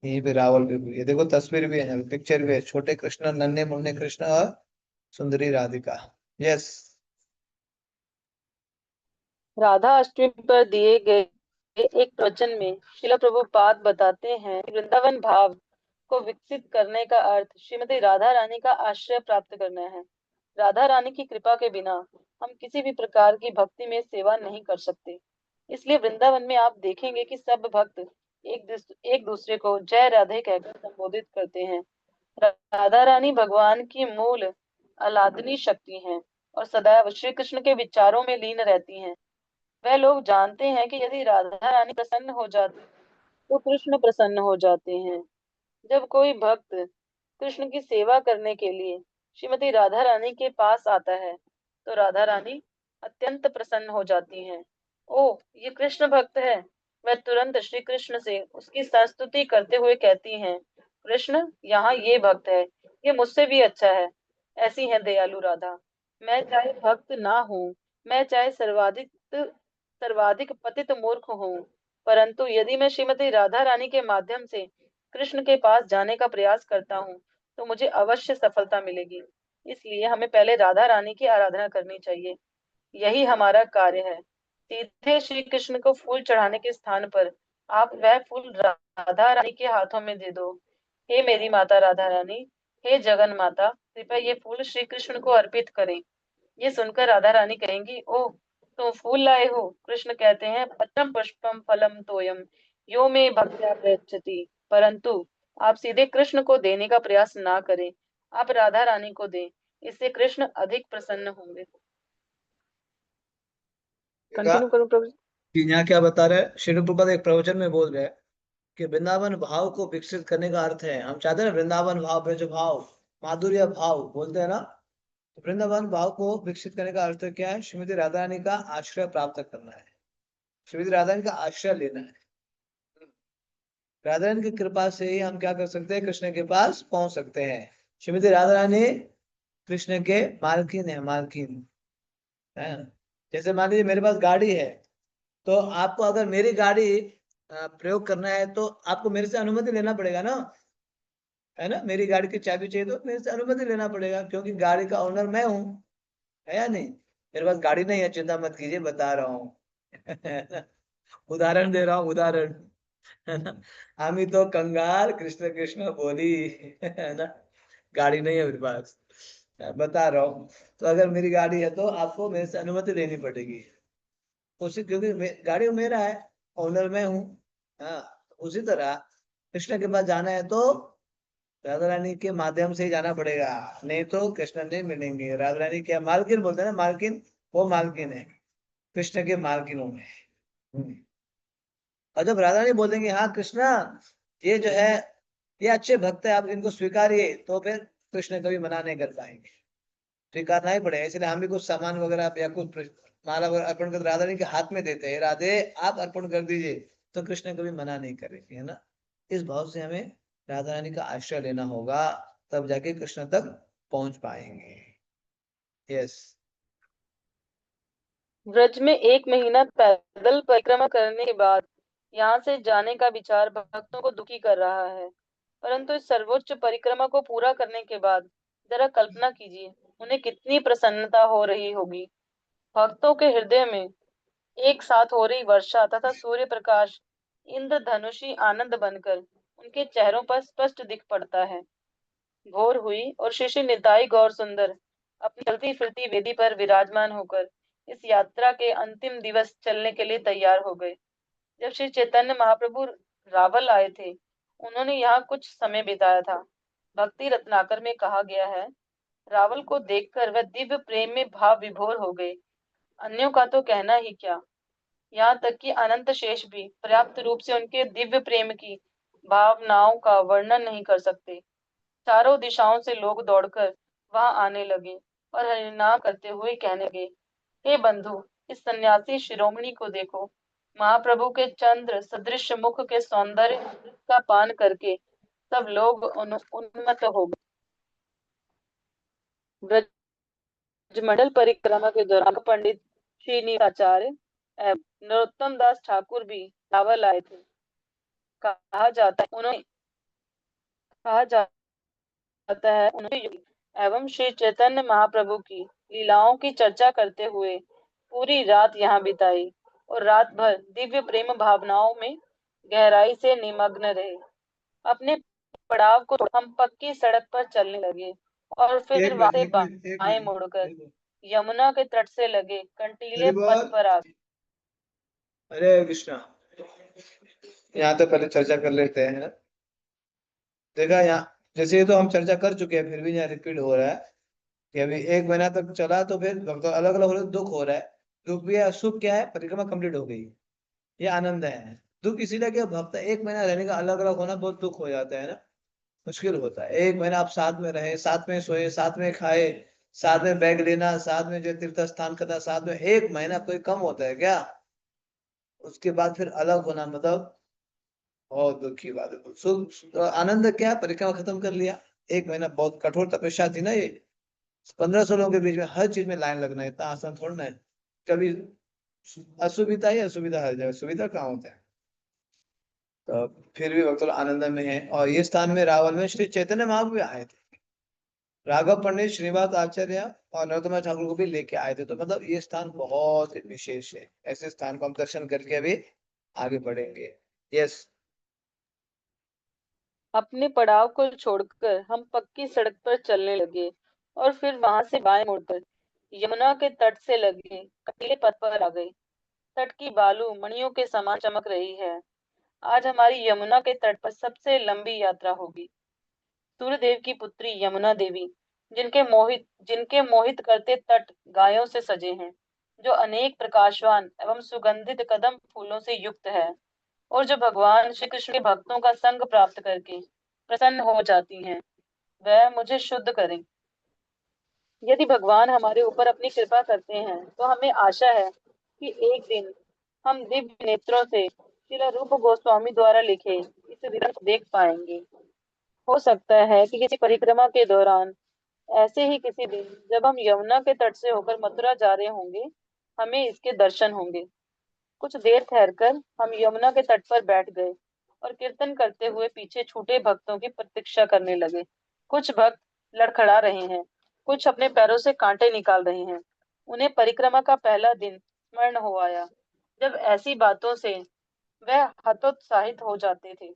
यहीं पे रावल भी हुई है। देखो तस्वीर भी है, पिक्चर भी है, छोटे कृष्ण, नन्हे मुन्ने कृष्ण और सुंदरी राधिका। यस। राधा अष्टमी पर दिए गए एक प्रवचन में श्रील प्रभुपाद बताते हैं कि वृंदावन भाव को विकसित करने का अर्थ श्रीमती राधा रानी का आश्रय प्राप्त करना है। राधा रानी की कृपा के बिना हम किसी भी प्रकार की भक्ति में सेवा नहीं कर सकते। इसलिए वृंदावन में आप देखेंगे कि सब भक्त एक दूसरे को जय राधे कहकर संबोधित करते हैं। राधा रानी भगवान की मूल आह्लादनी शक्ति हैं और सदैव श्री कृष्ण के विचारों में लीन रहती हैं। वह लोग जानते हैं कि यदि राधा रानी प्रसन्न हो जाती तो कृष्ण प्रसन्न हो जाते हैं। जब कोई भक्त कृष्ण की सेवा करने के लिए श्रीमती राधा रानी के पास आता है तो राधा रानी अत्यंत प्रसन्न हो जाती हैं। ओ, ये कृष्ण भक्त है। वह तुरंत श्री कृष्ण से उसकी संस्तुति करते हुए कहती हैं, कृष्ण, यहाँ ये भक्त है, ये मुझसे भी अच्छा है। ऐसी है दयालु राधा। मैं चाहे भक्त ना हूँ, मैं चाहे सर्वाधिक सर्वाधिक पतित मूर्ख हूँ, परंतु यदि मैं श्रीमती राधा रानी के माध्यम से कृष्ण के पास जाने का प्रयास करता हूँ तो मुझे अवश्य सफलता मिलेगी। इसलिए हमें पहले राधा रानी की आराधना करनी चाहिए। यही हमारा कार्य है। सीधे श्री कृष्ण को फूल चढ़ाने के स्थान पर आप वह फूल राधा रानी के हाथों में दे दो। हे मेरी माता राधा रानी, हे जगन माता, कृपया ये फूल श्री कृष्ण को अर्पित करें। ये सुनकर राधा रानी कहेंगी, ओह, तुम फूल लाए हो। कृष्ण कहते हैं, पत्रम पुष्पम फलम तोयम यो मे भक्त्या प्रयच्छति। परंतु आप सीधे कृष्ण को देने का प्रयास ना करें, आप राधा रानी को दें। इससे कृष्ण अधिक प्रसन्न होंगे। कंटिन्यू करूं प्रभु जी? कि यहाँ क्या बता रहे हैं, श्री प्रभुपाद एक प्रवचन में बोल रहे हैं कि वृंदावन भाव को विकसित करने का अर्थ है, हम चाहते हैं ना वृंदावन भाव, ब्रज भाव, माधुर्य भाव बोलते हैं ना, तो वृंदावन भाव को विकसित करने का अर्थ क्या है? श्रीमती राधा रानी का आश्रय प्राप्त करना है, श्रीमती राधा रानी का आश्रय लेना है। राधा रानी की कृपा से ही हम क्या कर सकते हैं? कृष्ण के पास पहुंच सकते हैं। श्रीमती राधा रानी कृष्ण के मालकिन है, मालकिन है। जैसे मान लीजिए मेरे पास गाड़ी है, तो आपको अगर मेरी गाड़ी प्रयोग करना है तो आपको मेरे से अनुमति लेना पड़ेगा ना, है ना? मेरी गाड़ी की चाबी चाहिए तो मेरे से अनुमति लेना पड़ेगा, क्योंकि गाड़ी का ओनर मैं हूँ, है या नहीं? मेरे पास गाड़ी नहीं है, चिंता मत कीजिए, बता रहा हूँ। उदाहरण दे रहा हूँ, उदाहरण, है ना? हम ही तो कंगाल, कृष्ण कृष्ण बोली, है ना? गाड़ी नहीं है मेरे पास, बता रहा हूँ। तो अगर मेरी गाड़ी है तो आपको मेरे से अनुमति लेनी पड़ेगी, उसी, क्योंकि गाड़ी मेरा है, ओनर मैं हूँ। हाँ, उसी तरह कृष्ण के पास जाना है तो राधा रानी के माध्यम से ही जाना पड़ेगा, नहीं तो कृष्ण नहीं मिलेंगे। राधा रानी क्या मालकिन बोलते हैं ना, मालकिन, वो मालकिन है कृष्ण के मालकिनों में। हम्म। और जब राधा रानी बोलेंगे हाँ कृष्णा, ये जो है ये अच्छे भक्त है, आप इनको स्वीकारिए, तो फिर कृष्ण कभी मना नहीं कर पाएंगे, स्वीकारना ही पड़ेगा। इसलिए हम भी कुछ सामान वगैरह या कुछ माला वगैरह अर्पण कर राधा रानी के हाथ में देते हैं, राधे आप अर्पण कर दीजिए, तो कृष्ण कभी मना नहीं करेंगे, है ना? इस भाव से हमें राधा रानी का आश्रय लेना होगा, तब जाके कृष्ण तक पहुंच पाएंगे। यस। ब्रज में 1 महीना पैदल परिक्रमा करने के बाद यहाँ से जाने का विचार भक्तों को दुखी कर रहा है। परंतु इस सर्वोच्च परिक्रमा को पूरा करने के बाद जरा कल्पना कीजिए, उन्हें कितनी प्रसन्नता हो रही होगी। भक्तों के हृदय में एक साथ हो रही वर्षा तथा सूर्य प्रकाश इंद्रधनुषी आनंद बनकर उनके चेहरों पर स्पष्ट दिख पड़ता है। भोर हुई और श्री श्री निताई गौर सुंदर अपनी चलती फिरती वेदी पर विराजमान होकर इस यात्रा के अंतिम दिवस चलने के लिए तैयार हो गए। जब श्री चैतन्य महाप्रभु रावल आए थे, उन्होंने यहाँ कुछ समय बिताया था। भक्ति रत्नाकर में कहा गया है, रावल को देखकर वह दिव्य प्रेम में भाव विभोर हो गए। अन्यों का तो कहना ही क्या, यहाँ तक कि अनंत शेष भी पर्याप्त रूप से उनके दिव्य प्रेम की भावनाओं का वर्णन नहीं कर सकते। चारों दिशाओं से लोग दौड़कर वहां आने लगे और हरिनाम करते हुए कहने लगे, हे बंधु, इस सन्यासी शिरोमणि को देखो। महाप्रभु के चंद्र सदृश मुख के सौंदर्य का पान करके सब लोग उन्मत्त हो गए। ब्रजमंडल परिक्रमा के दौरान पंडित श्रीनिवाचार्य एवं नरोत्तम दास ठाकुर भी रावल आए थे। कहा जाता है उन्होंने एवं श्री चैतन्य महाप्रभु की लीलाओं की चर्चा करते हुए पूरी रात यहाँ बिताई और रात भर दिव्य प्रेम भावनाओं में गहराई से निमग्न रहे। अपने पड़ाव को हम पक्की सड़क पर चलने लगे और फिर एक वहां मिनट से एक मिनट एक बाएं मिनट मुड़कर हरि बोल यमुना के तट से लगे कंटीले हरि पथ बोल। पर आ गए। हरे कृष्णा। यहाँ तो पहले चर्चा कर लेते हैं। देखा यहाँ जैसे ये तो हम चर्चा कर चुके हैं, फिर भी यहाँ रिपीट हो रहा है कि अभी 1 महीना तक चला तो फिर भक्तों अलग अलग हो रहे, दुख हो रहा है। दुख भी है, सुख क्या है, परिक्रमा कंप्लीट हो गई, ये आनंद है। दुख इसीलिए कि भक्त 1 महीना रहने का अलग अलग होना बहुत दुख हो जाता है ना, मुश्किल होता है। 1 महीना आप साथ में रहे, साथ में सोए, साथ में खाए, साथ में बैग लेना, साथ में जो तीर्थ स्थान करना, साथ में 1 महीना कोई कम होता है क्या? उसके बाद फिर अलग होना मतलब बहुत दुख की बात है। सुख आनंद क्या, परिक्रमा खत्म कर लिया। 1 महीना बहुत कठोर तपस्या थी ना ये, 1500 लोगों के बीच में हर चीज में लाइन लगना इतना आसान थोड़ा ना है। कभी असुविधा ही असुविधा, हर जगह सुविधा कहाँ होता है। तो फिर भी भक्त लोग आनंद में है। और ये स्थान में रावण में श्री चैतन्य महाप्रभु भी आए थे, राघव पंडित, श्रीनिवास आचार्य और नरोत्तम ठाकुर को भी लेके आए थे। तो मतलब ये स्थान बहुत विशेष है। ऐसे स्थान को हम दर्शन करके अभी आगे बढ़ेंगे। यस। अपने पड़ाव को छोड़कर हम पक्की सड़क पर चलने लगे और फिर वहां से बाएं मुड़कर यमुना के तट से लगे कंटीले पथ पर आ गए। तट की बालू मणियों के समान चमक रही है। आज हमारी यमुना के तट पर सबसे लंबी यात्रा होगी। सूर्यदेव की पुत्री यमुना देवी, जिनके मोहित करते तट गायों से सजे हैं, जो अनेक प्रकाशवान एवं सुगंधित कदम फूलों से युक्त है और जो भगवान श्री कृष्ण के भक्तों का संग प्राप्त करके प्रसन्न हो जाती हैं, वह मुझे शुद्ध करें। यदि भगवान हमारे ऊपर अपनी कृपा करते हैं तो हमें आशा है कि एक दिन हम दिव्य नेत्रों से श्रील रूप गोस्वामी द्वारा लिखे इस ग्रंथ को देख पाएंगे। हो सकता है कि किसी परिक्रमा के दौरान, ऐसे ही किसी दिन जब हम यमुना के तट से होकर मथुरा जा रहे होंगे, हमें इसके दर्शन होंगे। कुछ देर ठहरकर हम यमुना के तट पर बैठ गए और कीर्तन करते हुए पीछे छूटे भक्तों की प्रतीक्षा करने लगे। कुछ भक्त लड़खड़ा रहे हैं, कुछ अपने पैरों से कांटे निकाल रहे हैं। उन्हें परिक्रमा का पहला दिन स्मरण हो आया, जब ऐसी बातों से वह हतोत्साहित हो जाते थे।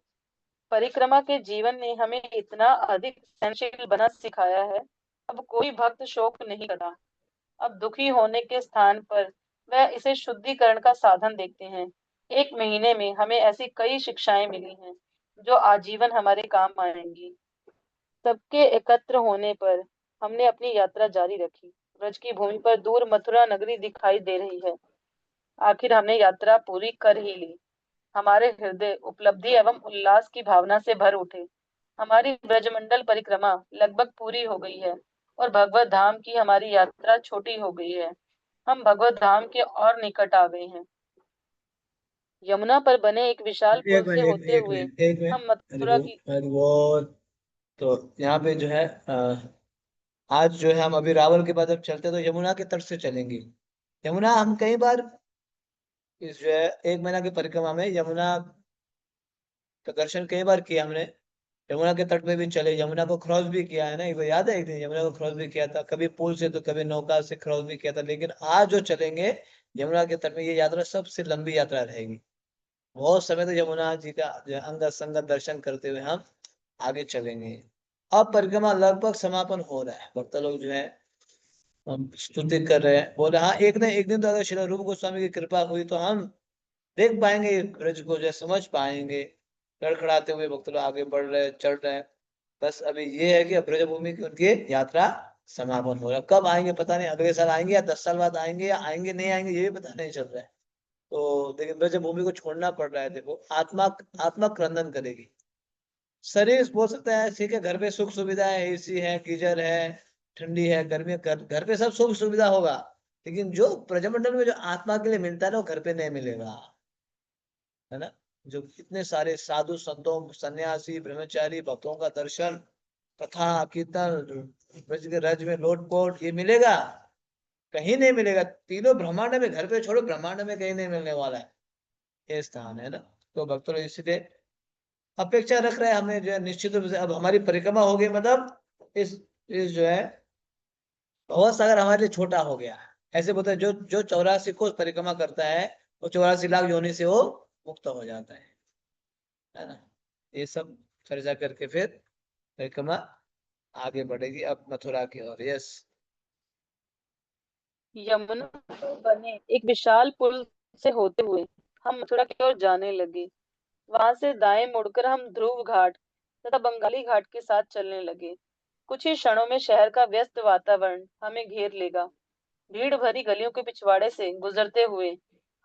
परिक्रमा के जीवन ने हमें इतना अधिक सहनशील बना सिखाया है। अब कोई भक्त शोक नहीं करता। अब दुखी होने के स्थान पर वह इसे शुद्धिकरण का साधन देखते हैं। 1 महीने में हमें ऐसी कई शिक्षाएं मिली हैं जो आजीवन हमारे काम आएंगी। सबके एकत्र होने पर हमने अपनी यात्रा जारी रखी। ब्रज की भूमि पर दूर मथुरा नगरी दिखाई दे रही है। आखिर हमने यात्रा पूरी कर ही ली। हमारे हृदय उपलब्धि एवं उल्लास की भावना से भर उठे। हमारी ब्रजमंडल परिक्रमा लगभग पूरी हो गई है और भगवत धाम की हमारी यात्रा छोटी हो गई है। हम भगवत धाम के और निकट आ गए हैं। यमुना पर बने एक विशाल पुल एक से मिनट एक होते एक हुए मिनट एक हम मिनट हरि मथुरा बोल की हरि बोल। तो यहाँ पे जो है आज जो है हम अभी रावल के बाद अब चलते तो यमुना के तट से चलेंगे। यमुना हम कई बार इस जो है 1 महीना की परिक्रमा में यमुना का दर्शन कई बार किया हमने। यमुना के तट पे भी चले, यमुना को क्रॉस भी किया है ना, ये तो याद है एक दिन यमुना को क्रॉस भी किया था, कभी पुल से तो कभी नौका से क्रॉस भी किया था। लेकिन आज जो चलेंगे यमुना के तट में, ये यात्रा सबसे लंबी यात्रा रहेगी। बहुत समय तो यमुना जी का जो है अंग संग दर्शन करते हुए हम आगे चलेंगे। अब परिक्रमा लगभग समापन हो रहा है, भक्त लोग जो है हम स्तुति कर रहे हैं, बोले हाँ एक न एक दिन तो अगर श्री रूप गोस्वामी की कृपा हुई तो हम देख पाएंगे इस ब्रज को, जो है समझ पाएंगे। लड़खड़ाते हुए भक्त लोग आगे बढ़ रहे हैं, चढ़ रहे हैं। बस अभी ये है कि अब ब्रजभूमि की उनकी यात्रा समापन हो रहा है। कब आएंगे पता नहीं, अगले साल आएंगे या 10 साल बाद आएंगे या आएंगे नहीं आएंगे ये भी पता नहीं चल रहा है। तो लेकिन ब्रजभूमि को छोड़ना पड़ रहा है। देखो आत्मा, आत्मा क्रंदन करेगी। शरीर बोल सकता है ठीक है, घर पे सुख सुविधा है, एसी है, गीजर है, ठंडी है, गर्मी है, घर पे सब सुख सुविधा होगा। लेकिन जो प्रजमंडल में जो आत्मा के लिए मिलता है ना, वो घर पे नहीं मिलेगा, है ना। जो इतने सारे साधु संतों, सन्यासी, ब्रह्मचारी भक्तों का दर्शन, कथा कीर्तन, ब्रज के रज में लोटपोट, ये मिलेगा कहीं नहीं मिलेगा, तीनों ब्रह्मांड में, घर पे छोड़ो, ब्रह्मांड में कहीं नहीं मिलने वाला है ये स्थान, है ना। तो भक्त लोग इसलिए अपेक्षा रख रहे हैं हमें, जो है निश्चित रूप से अब हमारी परिक्रमा होगी, मतलब इस जो है भव सागर हमारे लिए छोटा हो गया। ऐसे बोलते हैं, जो जो 84 को परिक्रमा करता है, वो 84 लाख योनि से वो मुक्त हो जाता है ना। ये सब चर्चा करके फिर परिक्रमा आगे बढ़ेगी अब मथुरा की ओर। यस। यमुना पर बने एक विशाल पुल से होते हुए हम मथुरा की ओर जाने लगे। वहां से दाएं मुड़कर हम ध्रुव घाट तथा बंगाली घाट के साथ चलने लगे। कुछ ही क्षणों में शहर का व्यस्त वातावरण हमें घेर लेगा। भीड़ भरी गलियों के पिछवाड़े से गुजरते हुए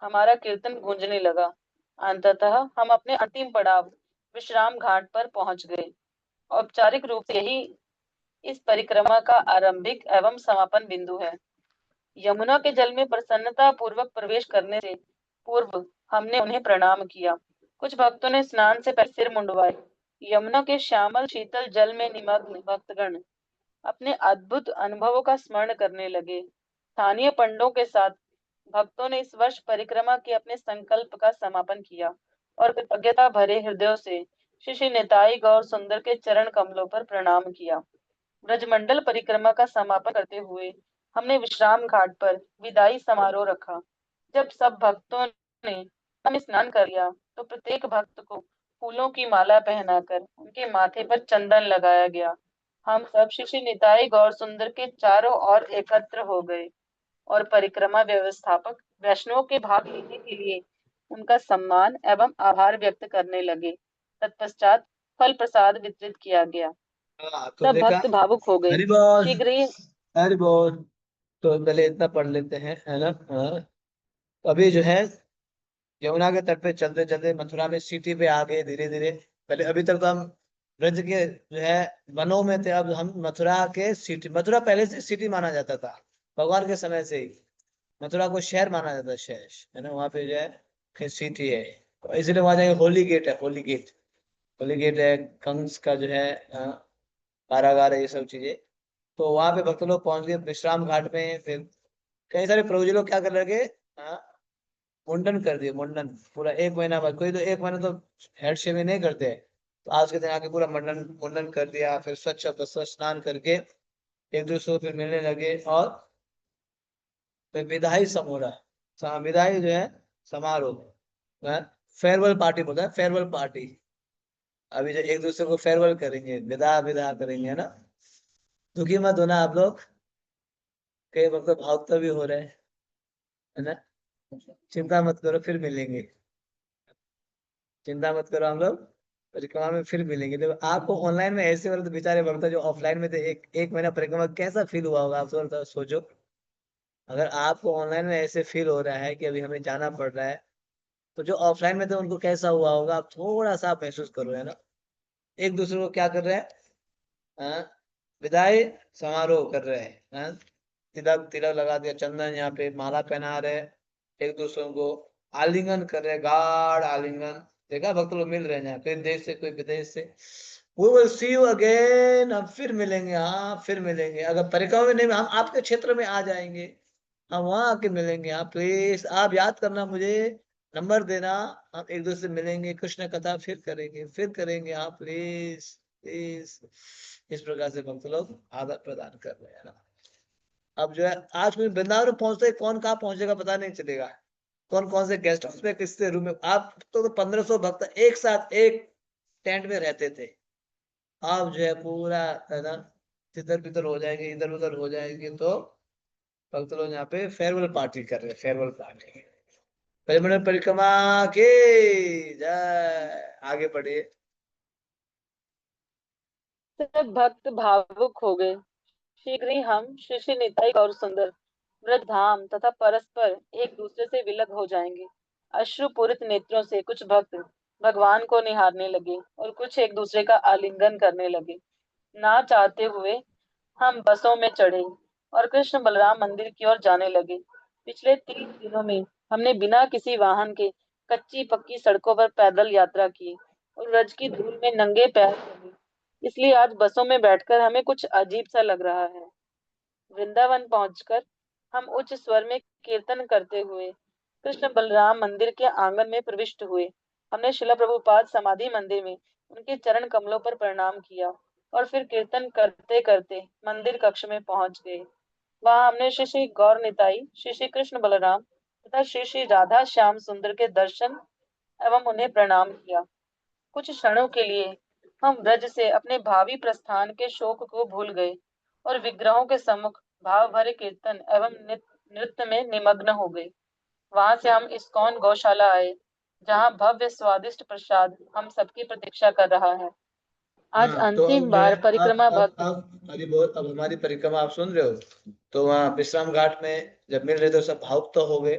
हमारा कीर्तन गूंजने लगा। अंततः हम अपने अंतिम पड़ाव विश्राम घाट पर पहुंच गए। औपचारिक रूप से यही इस परिक्रमा का आरंभिक एवं समापन बिंदु है। यमुना के जल में प्रसन्नता पूर्वक प्रवेश करने से पूर्व हमने उन्हें प्रणाम किया। कुछ भक्तों ने स्नान से पहले सिर मुंडवाए। यमुना के श्यामल शीतल जल में निमग्न भक्तगण अपने अद्भुत अनुभवों का स्मरण करने लगे। स्थानीय पंडों के साथ भक्तों ने इस वर्ष परिक्रमा के अपने संकल्प का समापन किया और कृतज्ञता भरे हृदयों से श्री श्री निताई गौर सुंदर के चरण कमलों पर प्रणाम किया। ब्रजमंडल परिक्रमा का समापन करते हुए हमने विश्राम घाट पर विदाई समारोह रखा। जब सब भक्तों ने हमें स्नान कर लिया तो प्रत्येक भक्त को फूलों की माला पहनाकर उनके माथे पर चंदन लगाया गया। हम सब श्री श्री निताई गौर सुंदर के चारों ओर एकत्र हो गए और परिक्रमा व्यवस्थापक वैष्णवों के भाग लेने के लिए उनका सम्मान एवं आभार व्यक्त करने लगे। तत्पश्चात फल प्रसाद वितरित किया गया। हाँ, तो सब देखा। भक्त भावुक हो गए। हरि बोल। शीघ्र ही हरि बोल। तो पहले इतना पढ़ लेते हैं, है ना। हाँ। तो अभी जो है यमुना के तट पे चलते चलते मथुरा में सिटी पे आ गए धीरे धीरे। पहले अभी तक तो हम ब्रज के जो है वनों में थे, अब हम मथुरा के सिटी, मथुरा पहले से सिटी माना जाता था, भगवान के समय से ही मथुरा को शहर माना जाता है, शहर, है ना। वहाँ पे जो है फिर सिटी है, तो इसलिए वहां जाएंगे, होली गेट है, होली गेट। होली गेट है, कंस का जो है कारागार है, ये सब चीजें। तो वहां पे भक्त लोग पहुंच गए विश्राम घाट में। फिर कई सारे प्रभु लोग क्या कर लगे, मुंडन कर दिए, मुंडन पूरा 1 महीना बाद। कोई तो 1 महीना तो हेड शेविंग नहीं करते हैं, तो आज के दिन आके पूरा मुंडन मुंडन कर दिया। फिर स्वच्छ वस्त्र स्नान करके एक दूसरे को फिर मिलने लगे। और फिर विदाई समूह, विदाई जो है समारोह, फेयरवेल पार्टी बोलता है, फेयरवेल पार्टी। अभी जो एक दूसरे को फेयरवेल करेंगे, विदा विदा करेंगे, है ना। दुखी मत होना आप लोग, कई वक्त भावुक तो भी हो रहे हैं, है ना। चिंता मत करो, फिर मिलेंगे। चिंता मत करो, हम लोग परिक्रमा में फिर मिलेंगे। तो आपको ऑनलाइन में ऐसे वाले तो बेचारे भक्त जो ऑफलाइन में थे, एक एक महीना परिक्रमा, कैसा फील हुआ होगा आप सोचो। अगर आपको ऑनलाइन में ऐसे फील हो रहा है कि अभी हमें जाना पड़ रहा है, तो जो ऑफलाइन में थे उनको कैसा हुआ होगा, आप थोड़ा सा आप महसूस करो, है ना। एक दूसरे को क्या कर रहे हैं, हाँ, विदाई समारोह कर रहे हैं, हाँ? तिलक तिलक लगा दिया, चंदन यहाँ पे माला पहना रहे हैं, एक दूसरे को आलिंगन कर रहे हैं, गाढ़ आलिंगन। देखा, भक्त लोग मिल रहे हैं यहाँ, कोई देश से कोई विदेश से। We will see you again, हम फिर मिलेंगे, हाँ फिर मिलेंगे। अगर परिक्रमा में नहीं, हम आपके क्षेत्र में आ जाएंगे, हम वहां आके मिलेंगे। हाँ प्लीज आप याद करना मुझे, नंबर देना, हम एक दूसरे से मिलेंगे, कृष्ण कथा फिर करेंगे, फिर करेंगे, हाँ प्लीज प्लीज। इस प्रकार से भक्त लोग आदान प्रदान कर रहे हैं ना। अब जो है आज कोई वृंदावन में पहुंचते ही कौन कहाँ पहुंचेगा पता नहीं चलेगा, कौन कौन से गेस्ट हाउस में, किससे रूम में। आप तो 1500 भक्त एक साथ एक टेंट में रहते थे, अब जो है पूरा, है ना, तितर बितर हो जाएंगे, इधर उधर हो जाएंगे। तो भक्त लोग यहाँ पे फेयरवेल पार्टी कर रहे हैं, फेयरवेल पार्टी। परिमंडल परिक्रमा की जय। आगे बढ़िए। सब भक्त भावुक हो गए। शीघ्र ही हम श्री श्री निताई गौर सुंदर ब्रज धाम तथा परस्पर एक दूसरे से विलग हो जाएंगे। अश्रुपूरित नेत्रों से कुछ भक्त भगवान को निहारने लगे और कुछ एक दूसरे का आलिंगन करने लगे। ना चाहते हुए हम बसों में चढ़े और कृष्ण बलराम मंदिर की ओर जाने लगे। पिछले 3 दिनों में हमने बिना किसी वाहन के कच्ची पक्की सड़कों पर पैदल यात्रा की और ब्रज की धूल में नंगे पैर चले। इसलिए आज बसों में बैठकर हमें कुछ अजीब सा लग रहा है। वृंदावन पहुंचकर हम उच्च स्वर में कीर्तन करते हुए कृष्ण बलराम मंदिर के आंगन में प्रविष्ट हुए। हमने शिला प्रभुपाद समाधि मंदिर में उनके चरण कमलों पर प्रणाम किया और फिर कीर्तन करते करते मंदिर कक्ष में पहुंच गए। वहां हमने श्री श्री गौर निताई, श्री श्री कृष्ण बलराम तथा श्री श्री राधा श्याम सुंदर के दर्शन एवं उन्हें प्रणाम किया। कुछ क्षणों के लिए हम ब्रज से अपने भावी प्रस्थान के शोक को भूल गए और विग्रहों के सम्मुख भाव भरे कीर्तन एवं नृत्य में निमग्न हो गए। वहां से हम इस्कॉन गौशाला आए, जहां भव्य स्वादिष्ट प्रसाद हम सबकी प्रतीक्षा कर रहा है। आज हाँ, तो अब अंतिम जो है, बार परिक्रमा भक्त। अब हरी बोल, अब हमारी परिक्रमा आप सुन रहे हो। तो वहाँ विश्राम घाट में जब मिल रहे तो सब भावुक तो हो गए।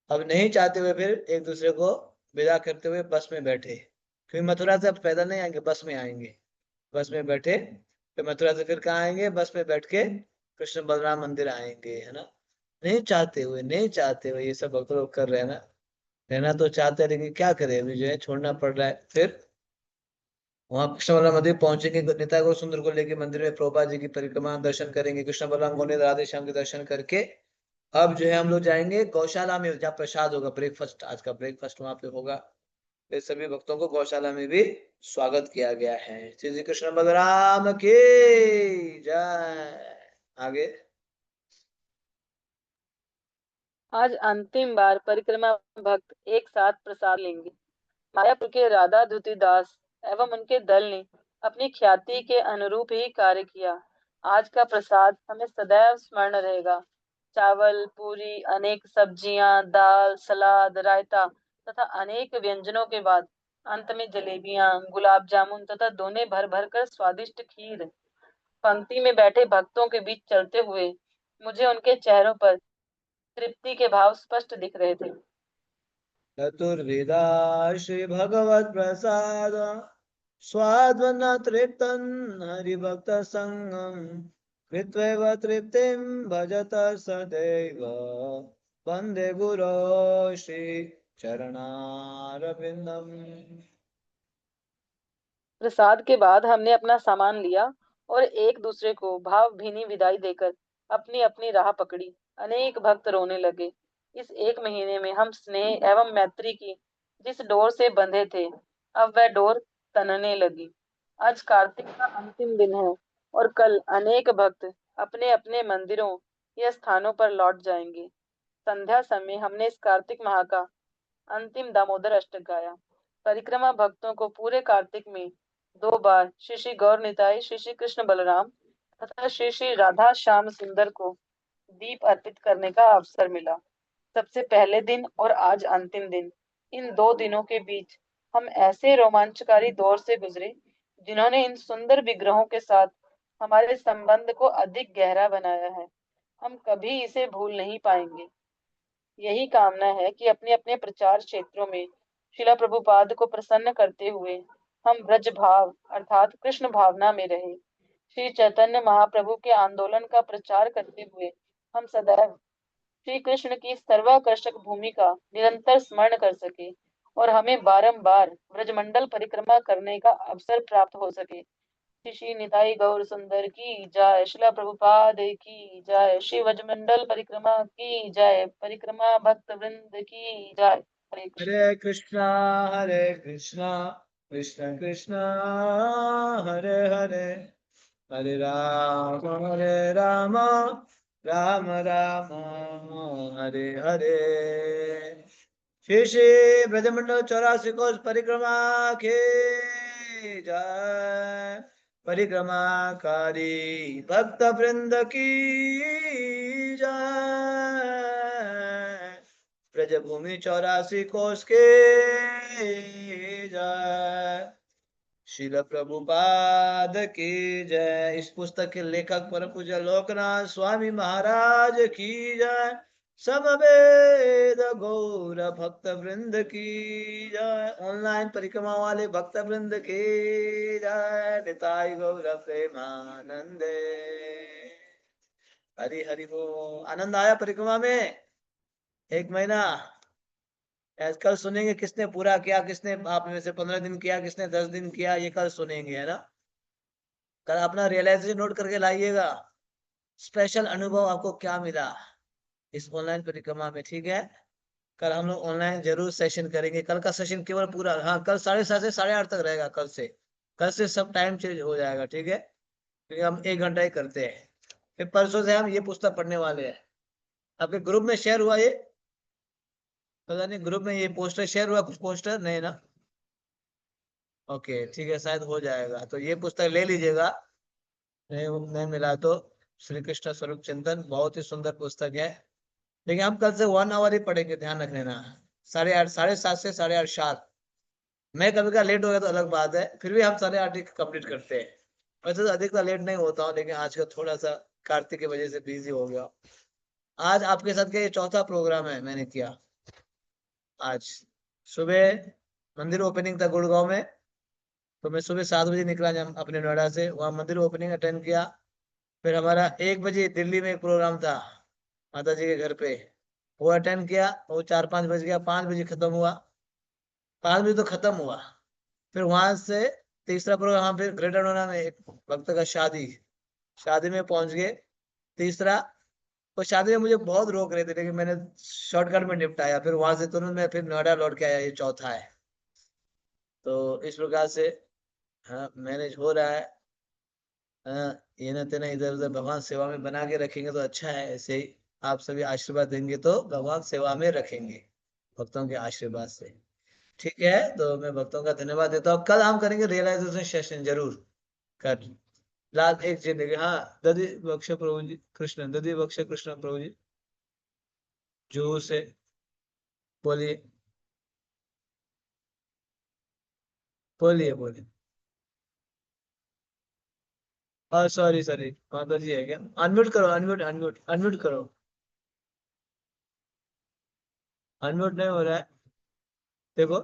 अब नहीं चाहते हुए फिर एक दूसरे को विदा करते हुए बस में बैठे, क्योंकि मथुरा से अब पैदल नहीं आएंगे, बस में आएंगे। बस में बैठे, फिर मथुरा से फिर कहाँ आएंगे, बस में बैठ के कृष्ण बलराम मंदिर आएंगे, है ना। नहीं चाहते हुए ये सब भक्त लोग कर रहे हैं ना। रहना तो चाहते हैं, लेकिन क्या करें, अभी जो है छोड़ना पड़ रहा है। फिर वहां कृष्ण बलराम मंदिर पहुंचेंगे, निताई गौर सुंदर को लेके मंदिर में प्रभुपाद जी की परिक्रमा दर्शन करेंगे, कृष्ण बलराम गोविंद राधे श्याम के दर्शन करके अब जो है हम लोग जाएंगे गौशाला में, जहाँ प्रसाद होगा, ब्रेकफास्ट, आज का ब्रेकफास्ट वहां पे होगा। फिर सभी भक्तों को गौशाला में भी स्वागत किया गया है। श्री श्री कृष्ण बलराम की जय। आगे। आज अंतिम बार परिक्रमा भक्त एक साथ प्रसाद लेंगे। मायापुर के राधा धुतीदास एवं उनके दल ने अपनी ख्याति के अनुरूप ही कार्य किया। आज का प्रसाद हमें सदैव स्मरण रहेगा। चावल, पूरी, अनेक सब्जियां, दाल, सलाद, रायता तथा अनेक व्यंजनों के बाद अंत में जलेबियां, गुलाब जामुन तथा दोने भर भर कर स्वादिष्ट खीर। पंक्ति में बैठे भक्तों के बीच चलते हुए मुझे उनके चेहरों पर तृप्ति के भाव स्पष्ट दिख रहे थे। चतुर्विधा श्री भगवत प्रसाद स्वाद्वन्न तृप्तन हरिभक्त संगम कृत्वैव तृप्तिं भजत सदैव वंदे गुरो श्री चरणारविंदम। प्रसाद के बाद हमने अपना सामान लिया और एक दूसरे को भावभीनी विदाई देकर अपनी अपनी राह पकड़ी। अनेक भक्त रोने लगे। इस एक महीने में हम स्नेह एवं मैत्री की जिस डोर से बंधे थे, अब वह डोर तनने लगी। आज कार्तिक का अंतिम दिन है और कल अनेक भक्त अपने अपने मंदिरों या स्थानों पर लौट जाएंगे। संध्या समय हमने इस कार्तिक माह का अंतिम दामोदर अष्टक गाया। परिक्रमा भक्तों को पूरे कार्तिक में 2 बार श्री श्री गौर निताई, श्री श्री कृष्ण बलराम तथा श्री श्री राधा श्याम सुंदर को दीप अर्पित करने का अवसर मिला। सबसे पहले दिन और आज अंतिम दिन, इन 2 दिनों के बीच हम ऐसे रोमांचकारी दौर से गुजरे जिन्होंने इन सुंदर विग्रहों के साथ हमारे संबंध को अधिक गहरा बनाया है। हम कभी इसे भूल नहीं पाएंगे। यही कामना है कि अपने अपने प्रचार क्षेत्रों में शिला प्रभुपाद को प्रसन्न करते हुए हम ब्रज भाव अर्थात कृष्ण भावना में रहे। श्री चैतन्य महाप्रभु के आंदोलन का प्रचार करते हुए हम सदैव श्री कृष्ण की सर्वाकर्षक भूमि का निरंतर स्मरण कर सके और हमें बारंबार ब्रजमंडल परिक्रमा करने का अवसर प्राप्त हो सके। श्री श्री निताई गौर सुंदर की जय, शिला प्रभुपाद की जय, श्री व्रजमंडल परिक्रमा की जय, परिक्रमा भक्त वृंद की जय। हरे कृष्ण। हरे कृष्णा, हरे कृष्णा, कृष्ण कृष्णा, हरे हरे, हरे राम, राम राम, हरे हरे। श्री श्री ब्रजमंडल 84 कोस परिक्रमा के जय। परिक्रमाकारी भक्त वृंद की जय। ब्रजभूमि 84 कोस के जय। शिल प्रभुपाद की जय। इस पुस्तक के लेखक परम पूज्य लोकनाथ स्वामी महाराज की जय। समवेद गौर भक्त वृंद की जय। ऑनलाइन परिक्रमा वाले भक्त वृंद की जय। निताई गौर प्रेमानंदे। हरि हरि बोल। आनंद आया परिक्रमा में? एक महीना आज कल सुनेंगे किसने पूरा किया, किसने आप में से 15 दिन किया, किसने 10 दिन किया, ये कल सुनेंगे, है ना। कल अपना रियलाइजेशन नोट करके लाइएगा, स्पेशल अनुभव आपको क्या मिला। इस ऑनलाइन परिक्रमा में, ठीक है। कल हम लोग ऑनलाइन जरूर सेशन करेंगे। कल का सेशन केवल पूरा, हाँ, कल 7:30 से 8:30 तक रहेगा। कल से सब टाइम चेंज हो जाएगा, ठीक है, क्योंकि हम 1 घंटा ही करते हैं। फिर परसों से हम ये पुस्तक पढ़ने वाले हैं। आपके ग्रुप में शेयर हुआ ये? पता नहीं ग्रुप में ये पोस्टर शेयर हुआ, कुछ पोस्टर नहीं ना? ओके, ठीक है, शायद हो जाएगा। तो ये पुस्तक ले लीजिएगा, नहीं मिला तो। श्री कृष्ण स्वरूप चिंतन बहुत ही सुंदर पुस्तक है। लेकिन हम कल से 1 आवर ही पढ़ेंगे, ध्यान रख लेना। 8:30, 7:30 से 8:30 शार्प। मैं कभी का लेट हो गया तो अलग बात है, फिर भी हम 8:30 ही कंप्लीट करते हैं। वैसे तो अधिकतर लेट नहीं होता हूँ, लेकिन आज का थोड़ा सा कार्तिक की वजह से बिजी हो गया। आज आपके साथ का ये चौथा प्रोग्राम है मैंने किया। आज सुबह मंदिर ओपनिंग था गुड़गांव में, तो मैं सुबह 7 बजे निकला अपने नोएडा से, वहाँ मंदिर ओपनिंग अटेंड किया। फिर हमारा 1 बजे दिल्ली में एक प्रोग्राम था माता जी के घर पे, वो अटेंड किया। वो 4-5 बज गया, 5 बजे खत्म हुआ। 5 बजे तो खत्म हुआ। फिर वहां से तीसरा प्रोग्राम, हाँ, फिर ग्रेटर नोएडा में एक भक्त का शादी, शादी में पहुंच गए। तीसरा, वो शादी में मुझे बहुत रोक रहे थे, लेकिन मैंने शॉर्टकट में निपटाया। फिर वहां से तुरंत मैं फिर नोएडा लौट के आया। ये चौथा है। तो इस प्रकार से, हाँ, मैनेज हो रहा है। हाँ, ये ना तेना इधर उधर भगवान सेवा में बना के रखेंगे तो अच्छा है। ऐसे ही आप सभी आशीर्वाद देंगे तो भगवान सेवा में रखेंगे, भक्तों के आशीर्वाद से। ठीक है, तो मैं भक्तों का धन्यवाद देता हूँ। कल हम करेंगे रियलाइजेशन सेशन जरूर। कर लाल एक जिंदगी, हाँ, दधी बख्श प्रभु जी कृष्ण, दधी बख्श कृष्ण प्रभु जी, जो से बोलिए, बोलिए, बोलिए। हाँ, सॉरी सॉरी, माता जी है क्या? अनम्यूट करो, अनम्यूट अनम्यूट अनम्यूट करो। अनम्यूट नहीं हो रहा है, देखो।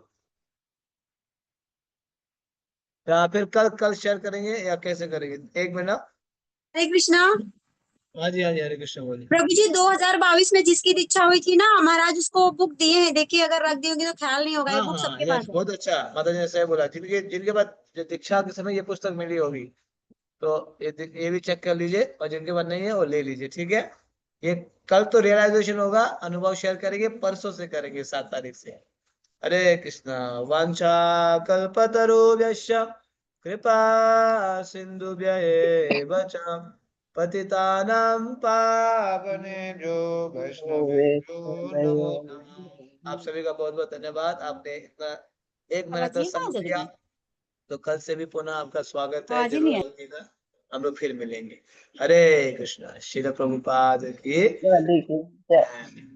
या फिर कल कल शेयर करेंगे या कैसे करेंगे? 1 मिनट। हरे कृष्णा। हाँ जी, हाँ जी, हरे कृष्ण, बोलिए। प्रभु जी 2022 में जिसकी दीक्षा हुई थी ना, महाराज उसको बुक दिए हैं, देखिए अगर रख दी होगी तो ख्याल नहीं होगा, ये हाँ बुक हाँ, सबके यस, पास है। बहुत अच्छा, माता जी ने सही बोला। जिनके जिनके पास जो दीक्षा के समय ये पुस्तक मिली होगी, तो ये भी चेक कर लीजिए, और जिनके पास नहीं है वो ले लीजिए, ठीक है। ये कल तो रियलाइजेशन होगा, अनुभव शेयर करेंगे, परसों से करेंगे, 7 तारीख से। हरे कृष्णा। वांछा कल्पतरुभ्यश्च कृपा सिन्धुभ्येव च पतितानां पावनेभ्यो वैष्णवेभ्यो नमो नमः। आप सभी का बहुत बहुत धन्यवाद, आपने इतना 1 महीने आवाज तक नहीं समय आ दिया। दीदी? तो कल से भी पुनः आपका स्वागत है, आवाज ही जरूर नहीं आइएगा। हम लोग फिर मिलेंगे। हरे कृष्णा। श्रील प्रभुपाद की आ।